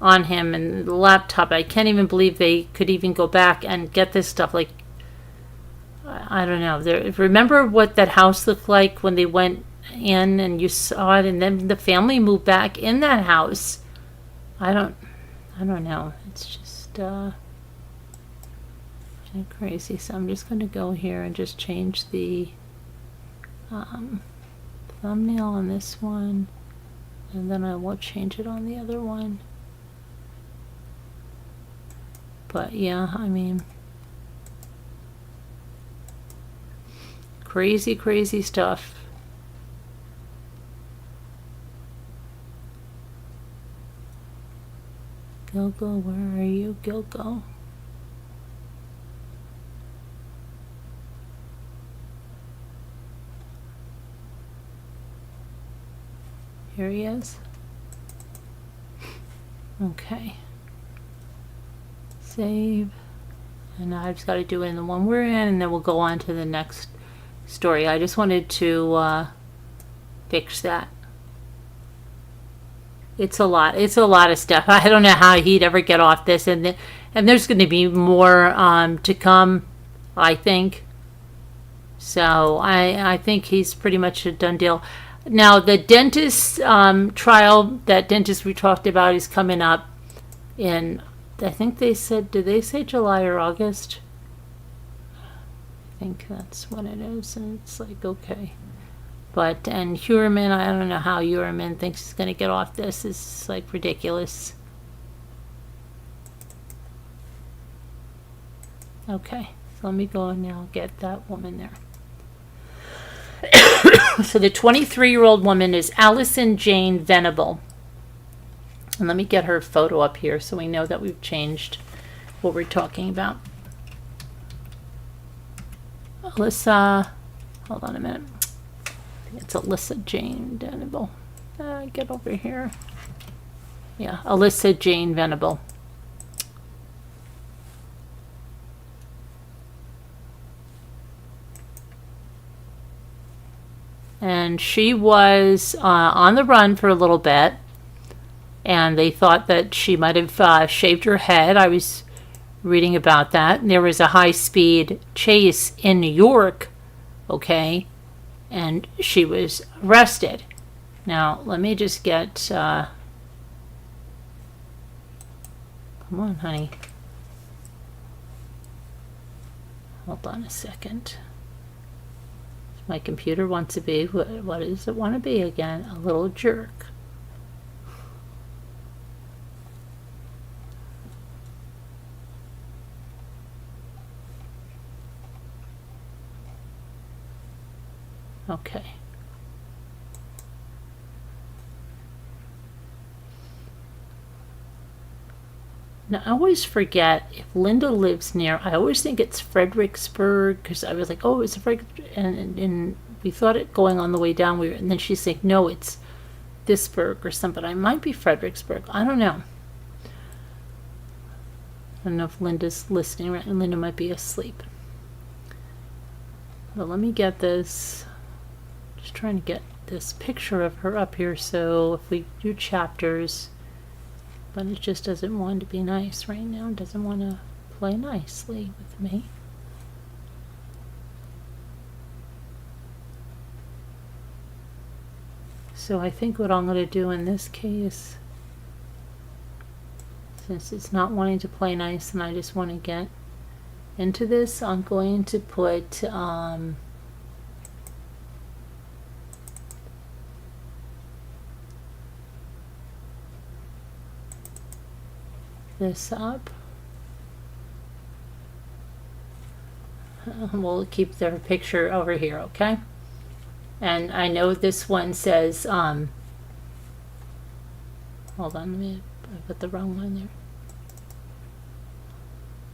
on him and the laptop. I can't even believe they could even go back and get this stuff. Like, I don't know. Remember what that house looked like when they went in and you saw it, and then the family moved back in that house. I don't know. It's just kind of crazy. So I'm just going to go here and just change the thumbnail on this one, and then I will change it on the other one. But yeah, I mean, crazy stuff. Gilgo, where are you, Gilgo? Here he is. Okay. Save. And now I've just got to do it in the one we're in, and then we'll go on to the next story. I just wanted to fix that. It's a lot. It's a lot of stuff. I don't know how he'd ever get off this, and there's going to be more to come, I think. So I think he's pretty much a done deal. Now the dentist trial, that dentist we talked about, is coming up in, I think they said, did they say July or August? I think that's when it is, and it's like, okay. But, and Heuermann, I don't know how Heuermann thinks he's going to get off this. It's like ridiculous. Okay, so let me go and now get that woman there. So the 23-year-old woman is Allison Jane Venable. And let me get her photo up here so we know that we've changed what we're talking about. Alyssa, hold on a minute. It's Alyssa Jane Venable. Get over here. Yeah, Alyssa Jane Venable. And she was on the run for a little bit, and they thought that she might have shaved her head. I was reading about that. And there was a high-speed chase in New York, okay, and she was arrested. Now, let me just get, come on, honey. Hold on a second. My computer wants to be, what does it want to be again? A little jerk. Okay. Now, I always forget if Linda lives near, I always think it's Fredericksburg, because I was like, oh, it's a Fredericksburg, and we thought it going on the way down, and then she's like, no, it's this burg or something. I might be Fredericksburg. I don't know. I don't know if Linda's listening, right? And Linda might be asleep. But let me get this. Just trying to get this picture of her up here, so if we do chapters, but it just doesn't want to be nice right now. It doesn't want to play nicely with me. So I think what I'm going to do in this case, since it's not wanting to play nice and I just want to get into this, I'm going to put this up. We'll keep their picture over here, okay? And I know this one says, hold on, let me, I put the wrong one there.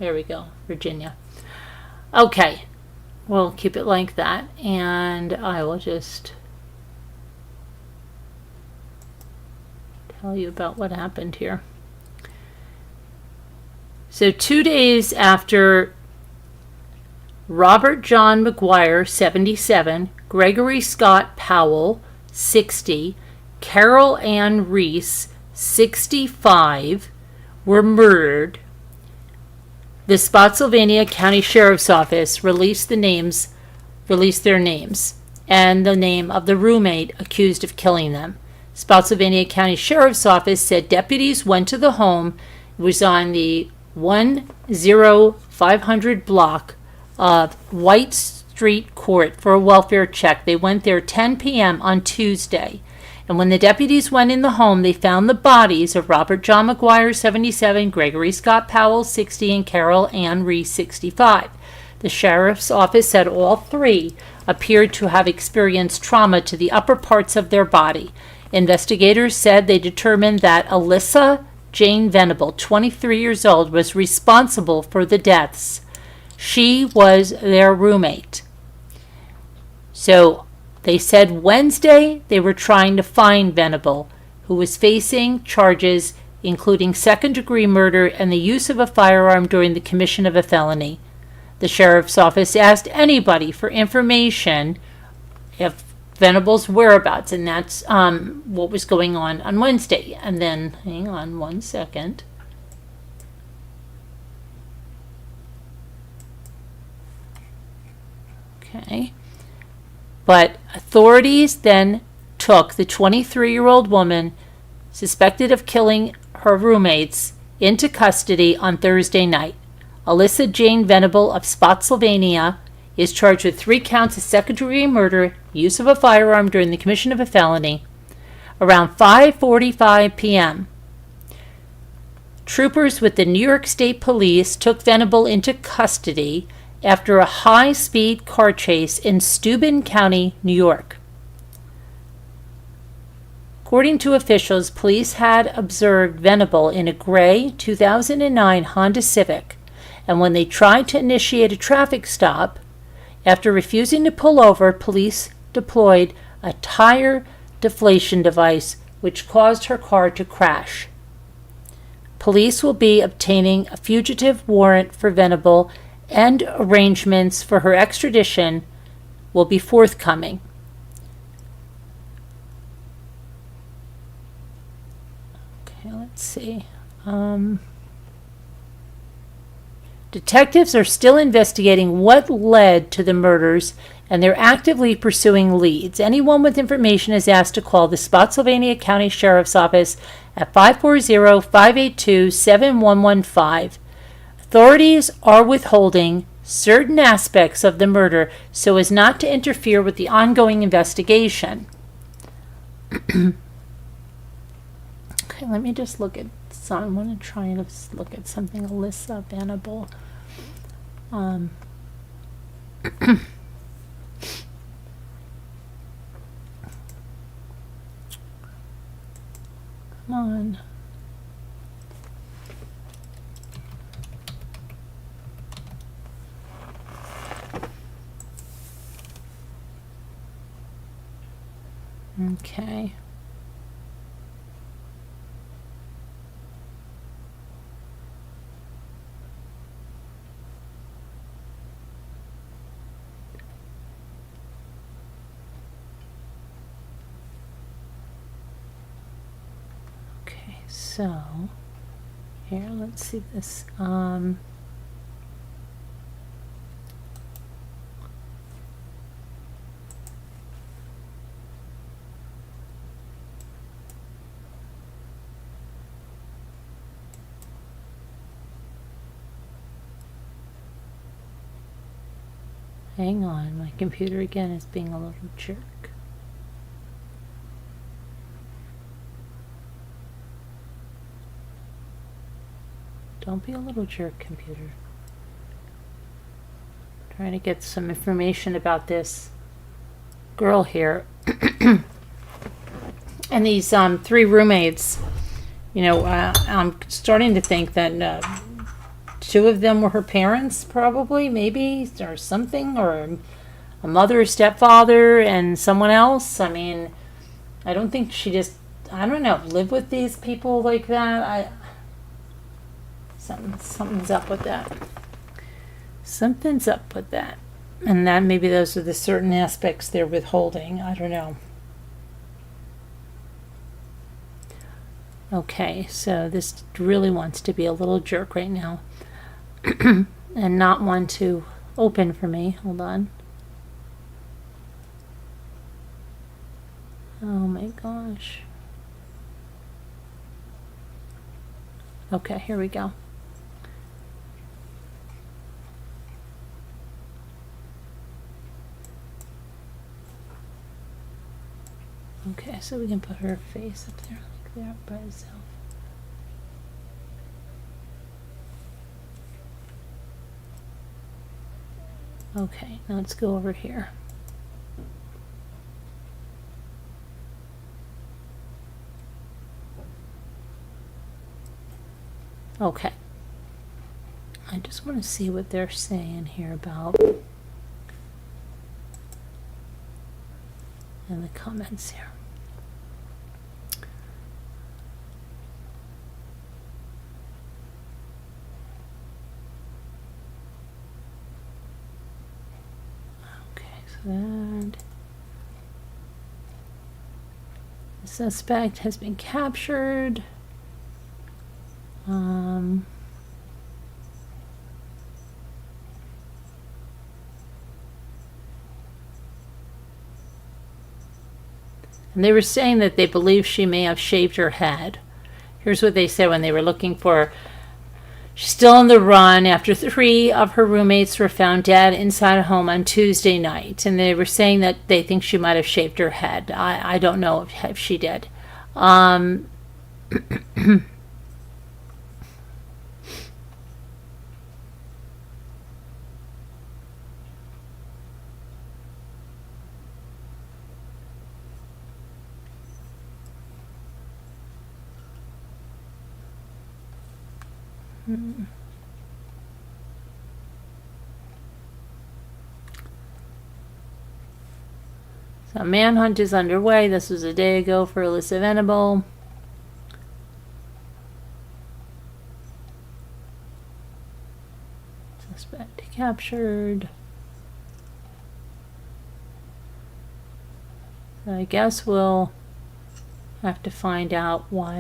There we go, Virginia. Okay, we'll keep it like that, and I will just tell you about what happened here. So 2 days after Robert John McGuire, 77, Gregory Scott Powell, 60, Carol Ann Reese, 65, were murdered. The Spotsylvania County Sheriff's Office released their names and the name of the roommate accused of killing them. Spotsylvania County Sheriff's Office said deputies went to the home. It was on the 10500 block of White Street Court for a welfare check. They went there 10 p.m. on Tuesday. And when the deputies went in the home, they found the bodies of Robert John McGuire, 77, Gregory Scott Powell, 60, and Carol Ann Reese, 65. The sheriff's office said all three appeared to have experienced trauma to the upper parts of their body. Investigators said they determined that Alyssa Jane Venable, 23 years old, was responsible for the deaths. She was their roommate. So they said Wednesday they were trying to find Venable, who was facing charges including second-degree murder and the use of a firearm during the commission of a felony. The sheriff's office asked anybody for information if Venable's whereabouts, and that's what was going on Wednesday. And then, hang on one second. Okay. But authorities then took the 23-year-old woman suspected of killing her roommates into custody on Thursday night. Alyssa Jane Venable of Spotsylvania is charged with 3 counts of second-degree murder, use of a firearm during the commission of a felony. Around 5:45 p.m., troopers with the New York State Police took Venable into custody after a high-speed car chase in Steuben County, New York. According to officials, police had observed Venable in a gray 2009 Honda Civic, and when they tried to initiate a traffic stop, after refusing to pull over, police deployed a tire deflation device which caused her car to crash. Police will be obtaining a fugitive warrant for Venable, and arrangements for her extradition will be forthcoming. Okay, let's see. Detectives are still investigating what led to the murders, and they're actively pursuing leads. Anyone with information is asked to call the Spotsylvania County Sheriff's Office at 540-582-7115. Authorities are withholding certain aspects of the murder so as not to interfere with the ongoing investigation. Okay, let me just look at some. I want to try and look at something. Alyssa Venable. Come on. Okay. Okay, so here, let's see this. Hang on, my computer again is being a little jerk. Don't be a little jerk, computer. Trying to get some information about this girl here. And these 3 roommates, you know, I'm starting to think that 2 of them were her parents, probably, maybe, or something, or a mother or stepfather and someone else. I mean, I don't think she just, I don't know, live with these people like that. Something's up with that. Something's up with that. And that maybe those are the certain aspects they're withholding. I don't know. Okay, so this really wants to be a little jerk right now. And not want to open for me. Hold on. Oh my gosh. Okay, here we go. Okay, so we can put her face up there, like there, by itself. Okay, now let's go over here. Okay. I just want to see what they're saying here about in the comments here. And the suspect has been captured. And they were saying that they believe she may have shaved her head. Here's what they said when they were looking for. She's still on the run after 3 of her roommates were found dead inside a home on Tuesday night. And they were saying that they think she might have shaved her head. I don't know if she did. So a manhunt is underway. This was a day ago for Alyssa Venable. Suspect captured. So I guess we'll have to find out why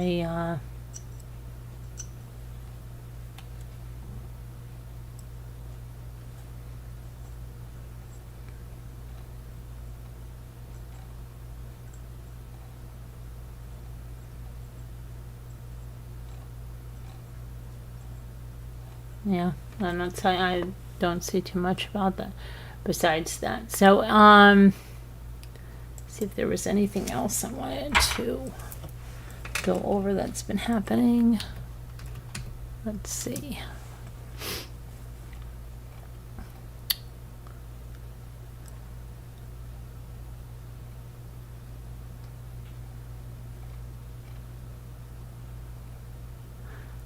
yeah, I don't see too much about that besides that. So, see if there was anything else I wanted to go over that's been happening. Let's see.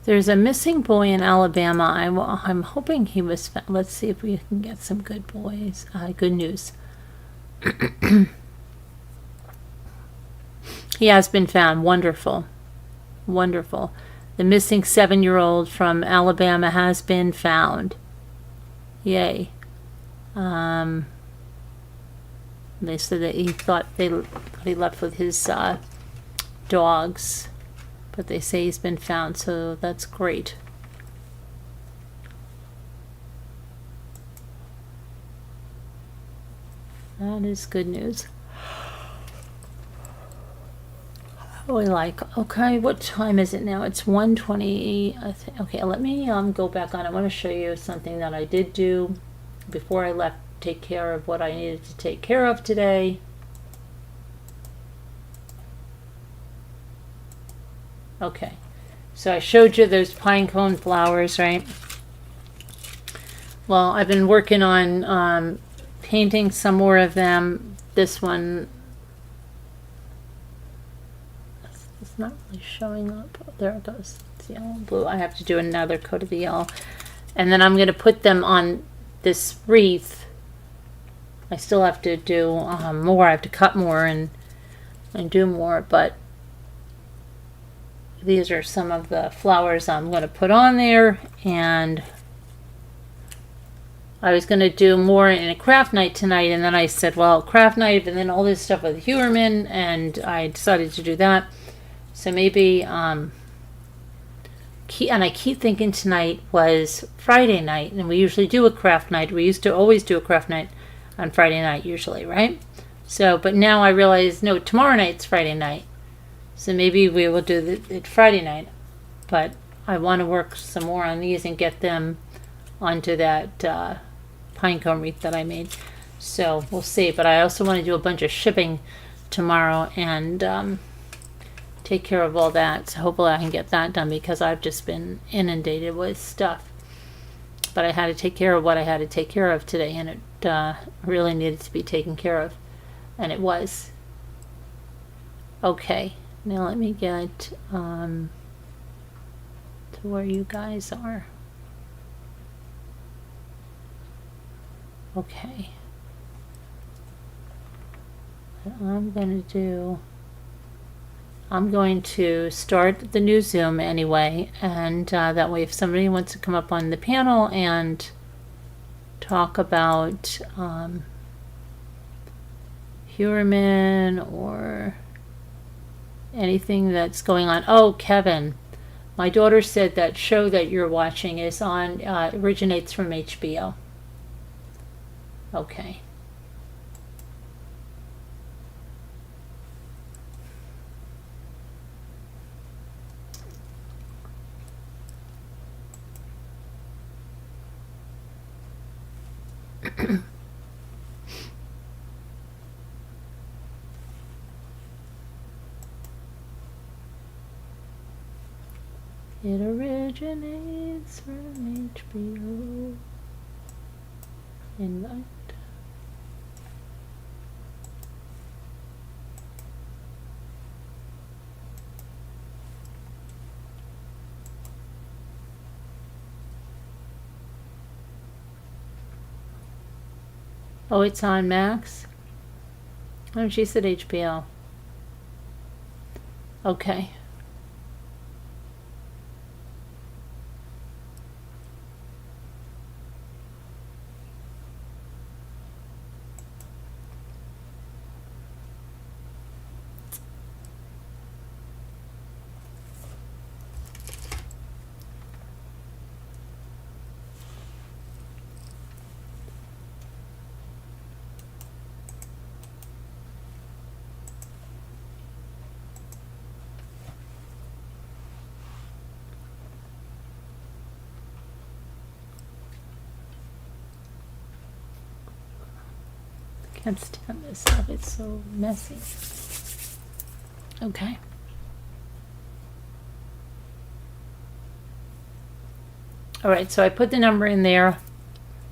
There's a missing boy in Alabama. I'm hoping he was found. Let's see if we can get some good good news. He has been found. Wonderful. Wonderful. The missing 7-year-old from Alabama has been found. Yay. They said that he thought he left with his dogs. But they say he's been found, so that's great. That is good news. Oh, okay, what time is it now? It's 1:20. Okay, let me go back on. I want to show you something that I did do before I left. Take care of what I needed to take care of today. Okay, so I showed you those pine cone flowers, right? Well, I've been working on painting some more of them. This one it's not really showing up. Oh, there it goes. It's yellow and blue. I have to do another coat of the yellow. And then I'm going to put them on this wreath. I still have to do more. I have to cut more and do more, but these are some of the flowers I'm going to put on there, and I was going to do more in a craft night tonight, and then I said, well, craft night, and then all this stuff with Heuermann, and I decided to do that. So maybe, and I keep thinking tonight was Friday night, and we usually do a craft night. We used to always do a craft night on Friday night, usually, right? So, but now I realize, no, tomorrow night's Friday night. So maybe we will do it Friday night. But I want to work some more on these and get them onto that pinecone wreath that I made. So we'll see. But I also want to do a bunch of shipping tomorrow and take care of all that. So hopefully I can get that done because I've just been inundated with stuff. But I had to take care of what I had to take care of today, and it really needed to be taken care of. And it was. Okay, now let me get to where you guys are. Okay. What I'm going to start the new Zoom anyway, and that way if somebody wants to come up on the panel and talk about Heuermann or anything that's going on. Oh, Kevin, my daughter said that show that you're watching is on, originates from HBO. Okay. It originates from HBO. Invite. Oh, it's on Max? Oh, she said HBO. Okay. Can't stand this stuff. It's so messy. Okay. All right, so I put the number in there.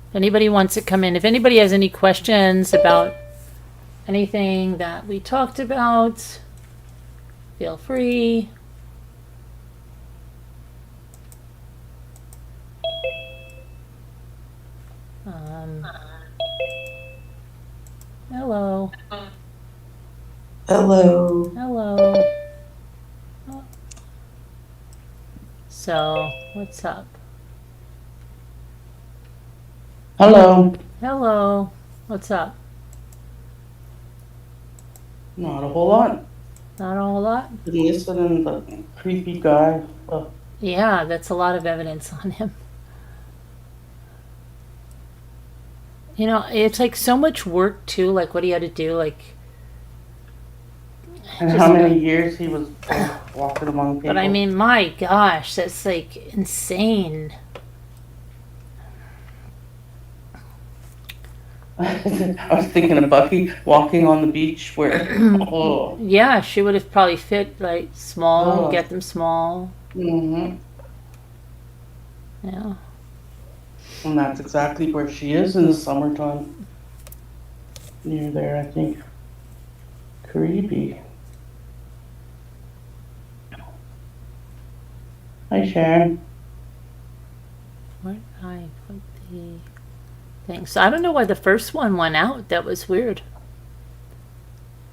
If anybody wants to come in, if anybody has any questions about anything that we talked about, feel free. Hello. Hello. Hello. Oh. So, what's up? Hello. Hello. What's up? Not a whole lot. Not a whole lot? Been listening to the creepy guy. Yeah, that's a lot of evidence on him. You know, it's like so much work too, like what he had to do, like. And how many years he was walking among people. But I mean, my gosh, that's like insane. I was thinking of Bucky walking on the beach where. Oh. Yeah, she would have probably fit like small, get them small. Mm-hmm. Yeah. And that's exactly where she is in the summertime. Near there, I think. Creepy. Hi, Sharon. Where did I put the thing? So I don't know why the first one went out. That was weird.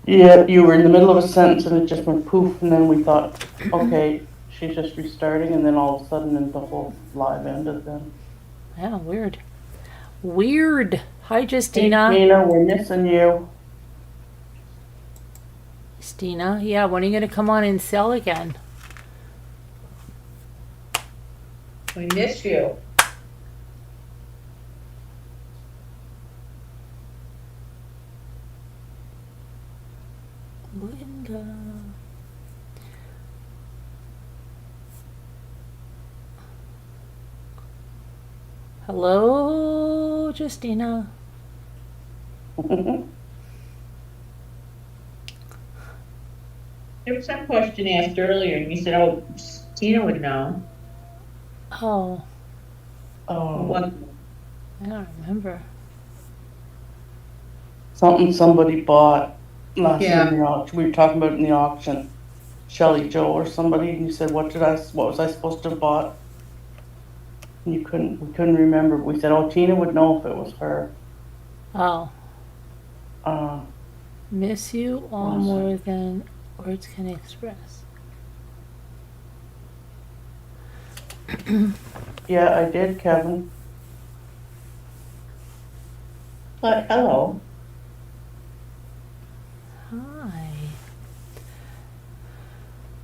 Yeah, you were in the middle of a sentence and it just went poof, and then we thought, okay, she's just restarting, and then all of a sudden the whole live ended then. Yeah, weird. Weird. Hi, Hey, Justina. Tina, we're missing you. Justina, yeah, when are you going to come on and sell again? We miss you. Linda. Hello, Justina. There was some question asked earlier, and you said, "Oh, Tina would know." Oh, What? Oh, I don't remember. somebody bought last year Yeah. in the auction. We were talking about it in the auction. Shelley Joe or somebody, and you said, what was I supposed to have bought? And we couldn't remember. We said, oh, Tina would know if it was her. Oh, Uh, miss you all was more it? than words can express. Yeah, I did, Kevin. But hello. Hi.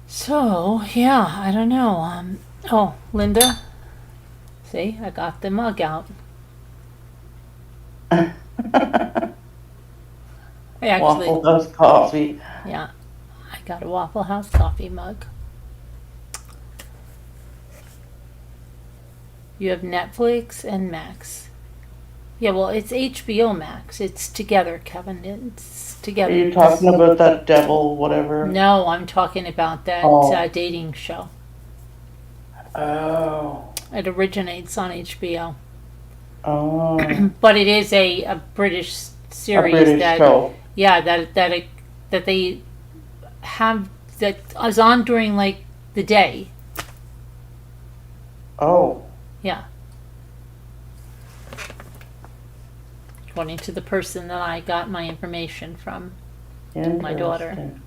So, yeah, I don't know. Oh, Linda. See, I got the mug out. I actually, Waffle House coffee. yeah, I got a Waffle House coffee mug. You have Netflix and Max. Yeah, well, it's HBO Max. It's together, Kevin. It's Are together. you talking about that devil, whatever? No, I'm talking about that Oh. dating show. Oh. It originates on HBO. Oh. But it is a British A series British that, show. yeah, that they have, that is on during like the day. Oh. Yeah. According to the person that I got my information from. My daughter. Interesting.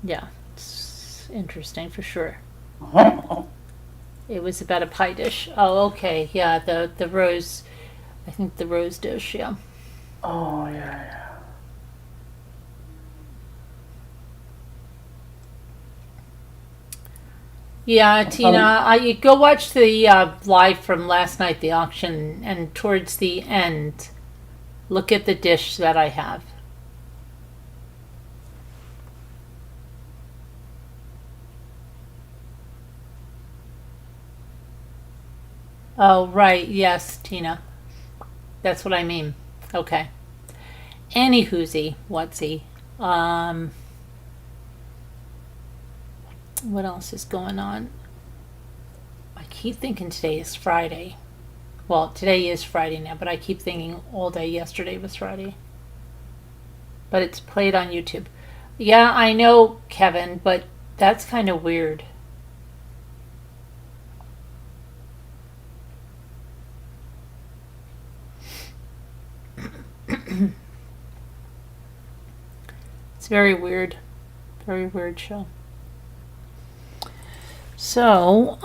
Yeah, it's interesting for sure. It was about a pie dish. Oh, okay. Yeah, the rose. I think the rose dish. Yeah. Oh, yeah. Yeah, Tina, I go watch the live from last night, the auction, and towards the end, look at the dish that I have. Oh, right. Yes, Tina. That's what I mean. Okay. Anywhoosie, whatsy. What else is going on? I keep thinking today is Friday. Well, today is Friday now, but I keep thinking all day yesterday was Friday. But it's played on YouTube. Yeah, I know, Kevin, but that's kind of weird. It's very weird. Very weird show. So,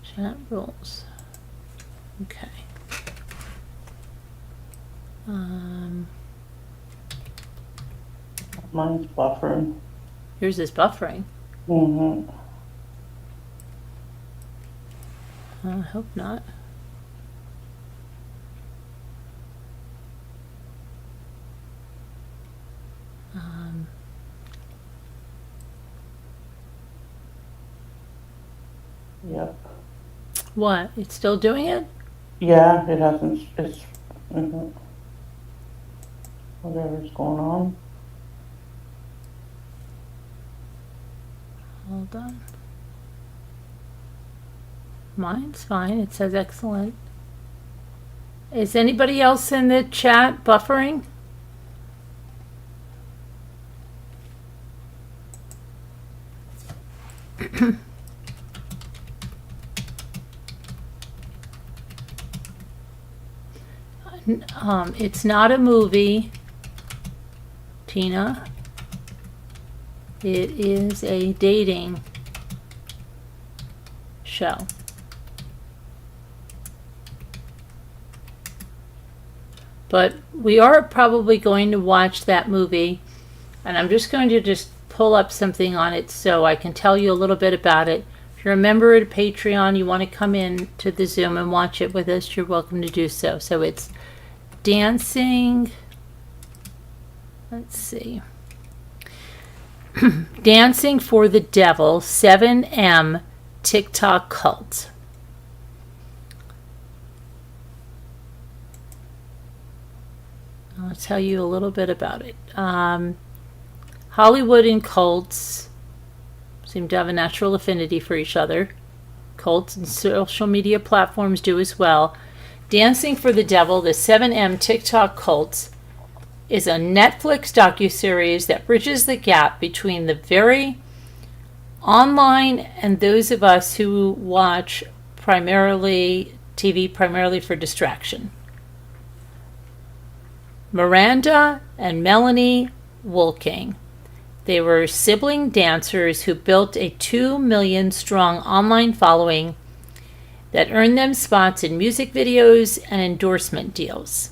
chat rules. Okay. Mine's buffering. Yours is buffering. Mm-hmm. I hope not. Yep. What? It's still doing it? Yeah, it hasn't. It's. Mm-hmm. Whatever's going on. Hold on. Mine's fine. It says excellent. Is anybody else in the chat buffering? It's not a movie, Tina. It is a dating show. But we are probably going to watch that movie, and I'm just going to pull up something on it so I can tell you a little bit about it. If you're a member at Patreon, you want to come in to the Zoom and watch it with us, you're welcome to do so. So it's Dancing, let's see, Dancing for the Devil, 7M TikTok Cult. I'll tell you a little bit about it. Hollywood and cults seem to have a natural affinity for each other. Cults and social media platforms do as well. Dancing for the Devil, the 7M TikTok Cult, is a Netflix docuseries that bridges the gap between the very online and those of us who watch primarily TV primarily for distraction. Miranda and Melanie Wolking. They were sibling dancers who built a 2 million strong online following that earned them spots in music videos and endorsement deals.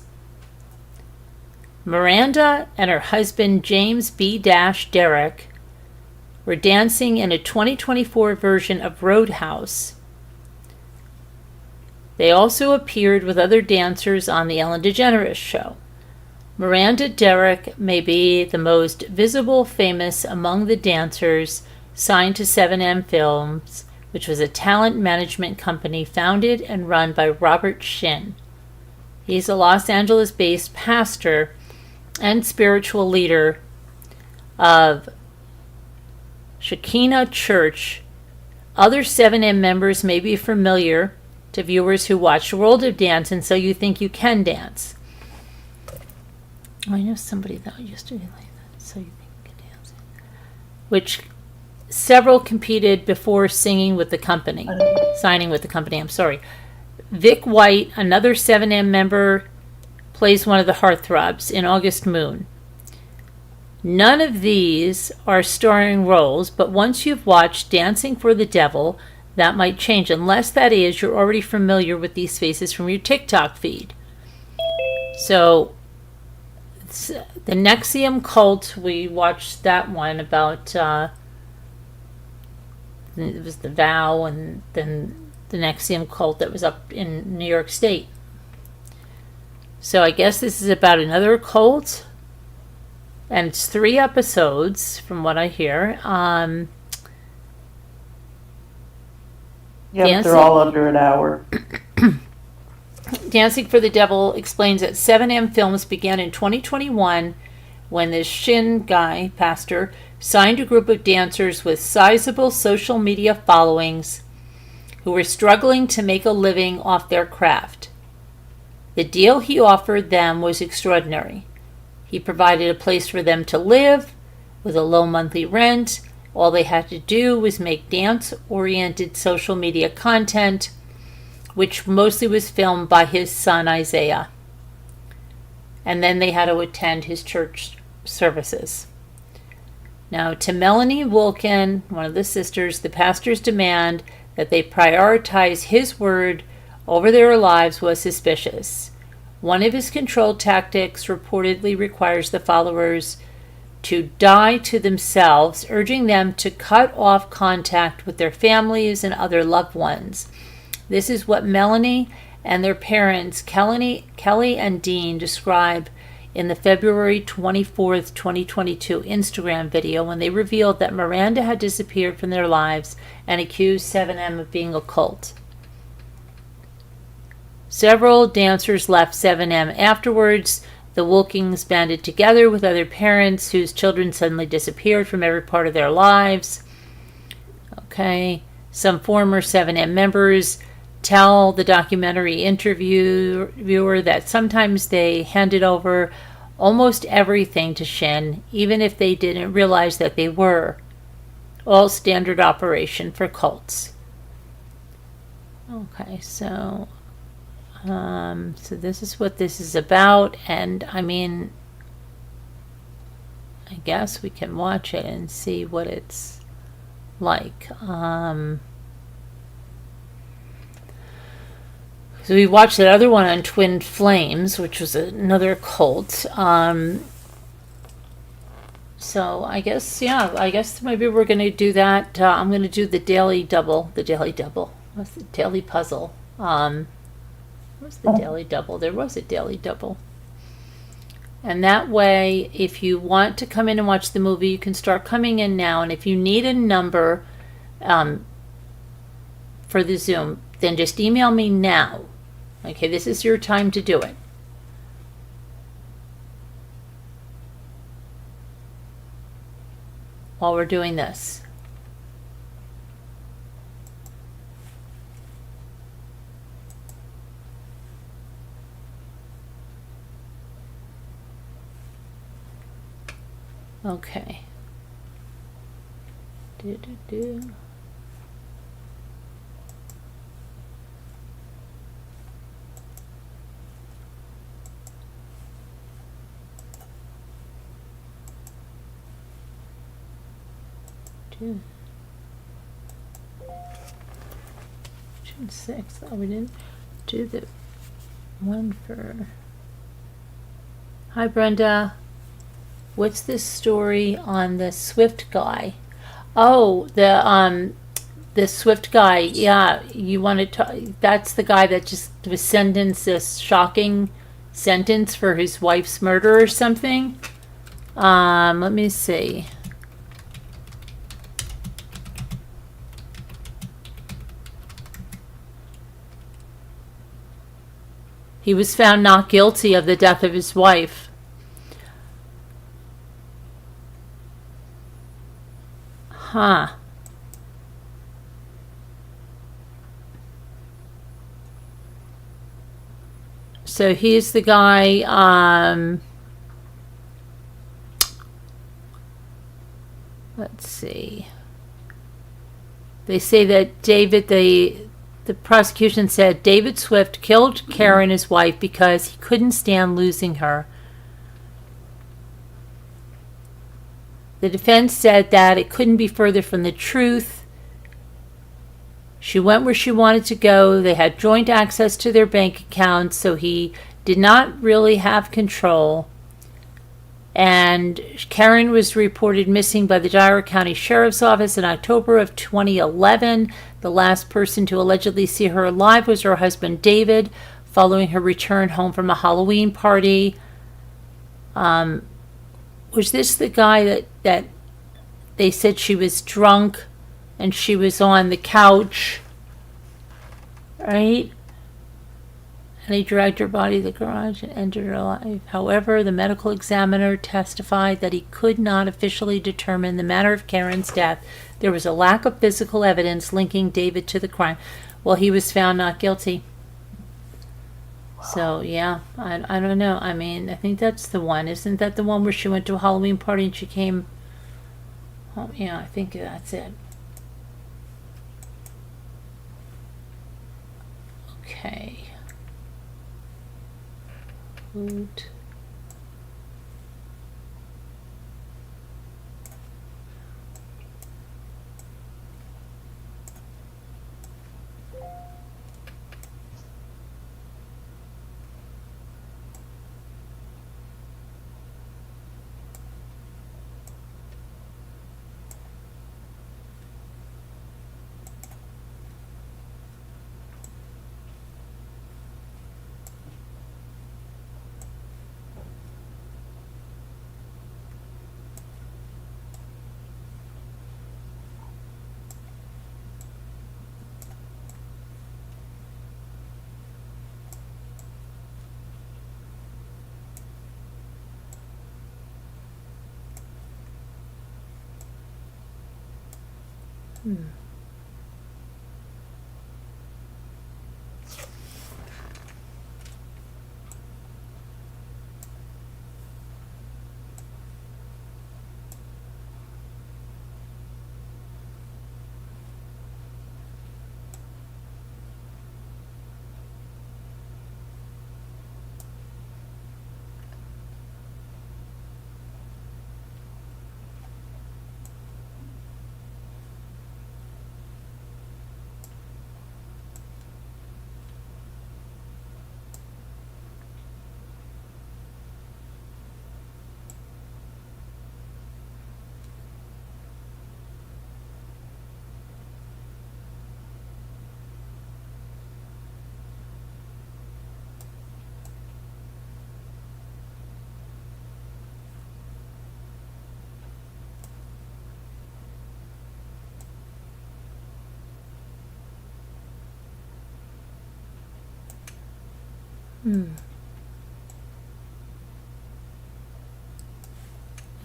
Miranda and her husband James B. Derrick were dancing in a 2024 version of Roadhouse. They also appeared with other dancers on The Ellen DeGeneres Show. Miranda Derrick may be the most visible famous among the dancers signed to 7M Films, which was a talent management company founded and run by Robert Shin. He's a Los Angeles-based pastor and spiritual leader of Shekinah Church. Other 7M members may be familiar to viewers who watch World of Dance, and so you think you can dance. I know somebody that used to be like that, so you think you can dance. Which several competed before signing with the company. I'm sorry. Vic White, another 7M member, plays one of the heartthrobs in August Moon. None of these are starring roles, but once you've watched Dancing for the Devil, that might change, unless that is you're already familiar with these faces from your TikTok feed. So the Nexium Cult, we watched that one about it was the Vow, and then the Nexium Cult that was up in New York State. So I guess this is about another cult, and it's 3 episodes from what I hear. They're all under an hour. Dancing for the Devil explains that 7M Films began in 2021 when this Shin guy, pastor, signed a group of dancers with sizable social media followings who were struggling to make a living off their craft. The deal he offered them was extraordinary. He provided a place for them to live with a low monthly rent. All they had to do was make dance-oriented social media content, which mostly was filmed by his son Isaiah. And then they had to attend his church services. Now, to Melanie Wolkin, one of the sisters, the pastor's demand that they prioritize his word over their lives was suspicious. One of his control tactics reportedly requires the followers to die to themselves, urging them to cut off contact with their families and other loved ones. This is what Melanie and their parents, Kelly and Dean, describe in the February 24th, 2022 Instagram video when they revealed that Miranda had disappeared from their lives and accused 7M of being a cult. Several dancers left 7M afterwards. The Wolkings banded together with other parents whose children suddenly disappeared from every part of their lives. Okay, some former 7M members tell the documentary interviewer that sometimes they handed over almost everything to Shin, even if they didn't realize that they were. All standard operation for cults. Okay, so So this is what this is about, and I mean, I guess we can watch it and see what it's like. So we watched that other one on Twin Flames, which was another cult. So I guess, yeah, I guess maybe we're going to do that. I'm going to do the daily double. What's the daily puzzle? What's the daily double? There was a daily double. And that way, if you want to come in and watch the movie, you can start coming in now. And if you need a number for the Zoom, then just email me now. Okay, this is your time to do it. While we're doing this. Okay. Do. June 6th. Oh, we didn't do the one for. Hi, Brenda. What's this story on the Swift guy? Oh, the Swift guy. Yeah, you want to talk? That's the guy that just was sentenced this shocking sentence for his wife's murder or something. Let me see. He was found not guilty of the death of his wife. Huh. So he's the guy, let's see. They say that the prosecution said David Swift killed Karen, his wife, because he couldn't stand losing her. The defense said that it couldn't be further from the truth. She went where she wanted to go. They had joint access to their bank accounts, so he did not really have control. And Karen was reported missing by the Dyer County Sheriff's Office in October of 2011. The last person to allegedly see her alive was her husband, David, following her return home from a Halloween party. Was this the guy that they said she was drunk and she was on the couch, right? And he dragged her body to the garage and ended her life. However, the medical examiner testified that he could not officially determine the manner of Karen's death. There was a lack of physical evidence linking David to the crime. Well, he was found not guilty. So, yeah, I don't know. I mean, I think that's the one. Isn't that the one where she went to a Halloween party and she came? Oh, yeah, I think that's it. Okay. Food.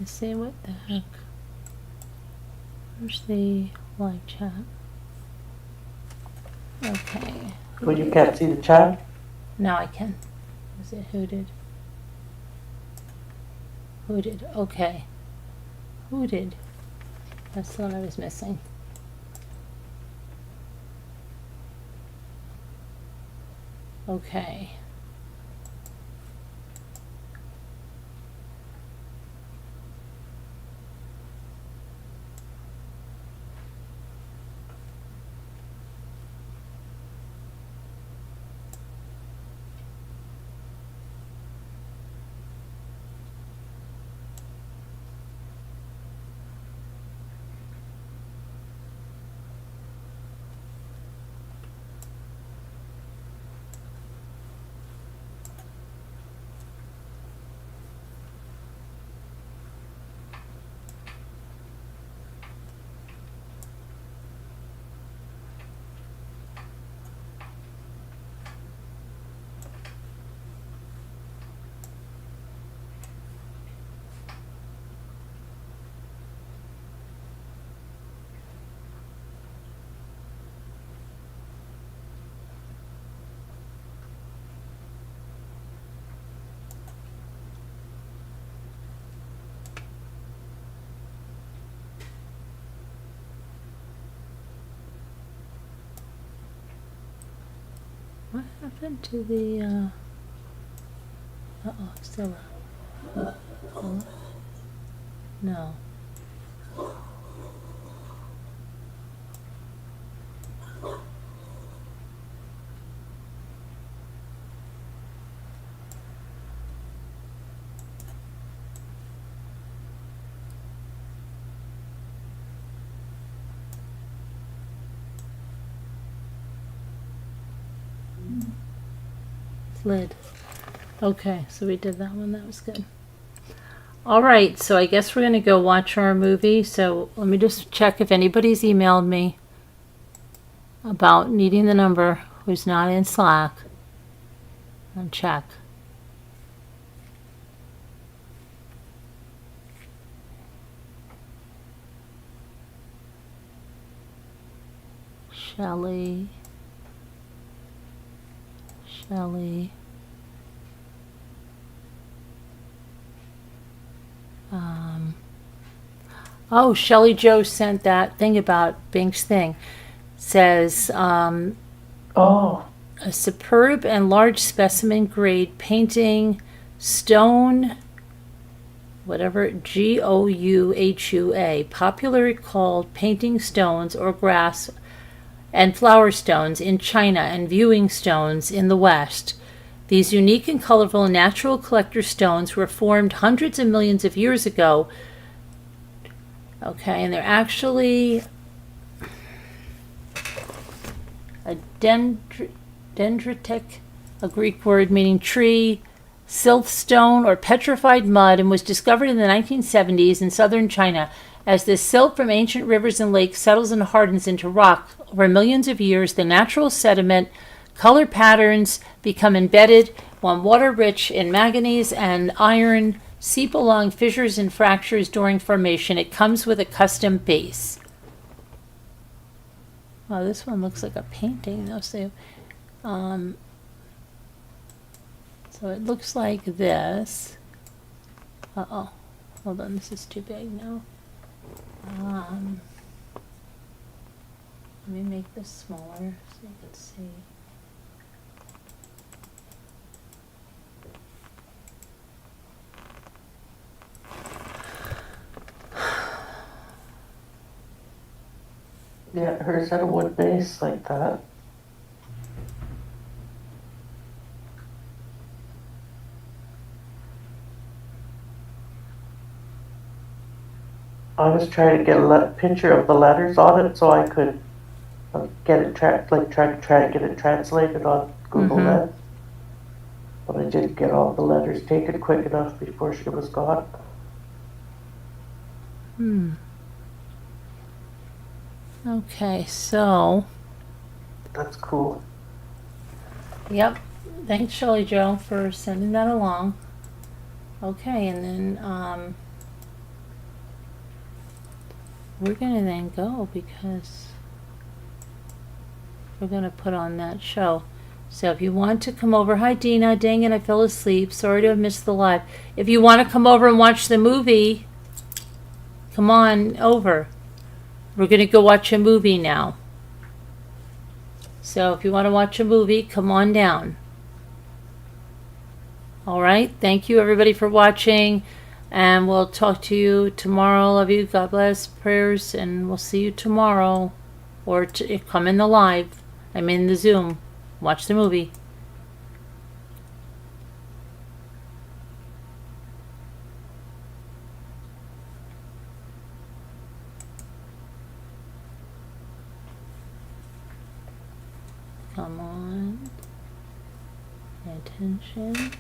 I say, what the heck? Where's the live chat? Okay. Well, you can't see the chat? Now I can. Is it hooted? Hooted. Okay. Hooted. That's the one I was missing. Okay. What happened to the, uh-oh, still up. Oh. No. Lid. Okay, so we did that one. That was good. All right, so I guess we're going to go watch our movie. So let me just check if anybody's emailed me about needing the number who's not in Slack. And check. Shelley. Oh, Shelley Joe sent that thing about Bink's thing. Says, Oh, a superb and large specimen grade painting stone, whatever, Gouhua, popularly called painting stones or grass and flower stones in China and viewing stones in the West. These unique and colorful natural collector stones were formed hundreds of millions of years ago. Okay, and they're actually a dendritic, a Greek word meaning tree, siltstone or petrified mud, and was discovered in the 1970s in southern China. As this silt from ancient rivers and lakes settles and hardens into rock over millions of years, the natural sediment color patterns become embedded when water rich in manganese and iron seep along fissures and fractures during formation. It comes with a custom base. Oh, this one looks like a painting though. So it looks like this. Uh-oh. Hold on, this is too big now. Let me make this smaller so you can see. yeah, hers had a wood base like that. I was trying to get a picture of the letters on it so I could get it try to get it translated on Google Lens. But I didn't get all the letters taken quick enough before she was gone. Okay, so That's cool. yep. Thanks, Shelley Jo, for sending that along. Okay, and then we're gonna then go because we're gonna put on that show. So if you want to come over, hi Dina, dang it, I fell asleep. Sorry to have missed the live. If you want to come over and watch the movie, come on over. We're gonna go watch a movie now. So if you want to watch a movie, come on down. All right. Thank you, everybody, for watching. And we'll talk to you tomorrow. Love you. God bless. Prayers. And we'll see you tomorrow. Or come in the live. I'm in the Zoom. Watch the movie. Come on. Pay attention.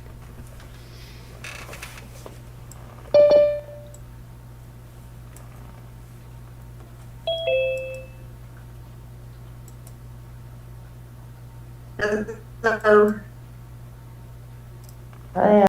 Hello. Hi,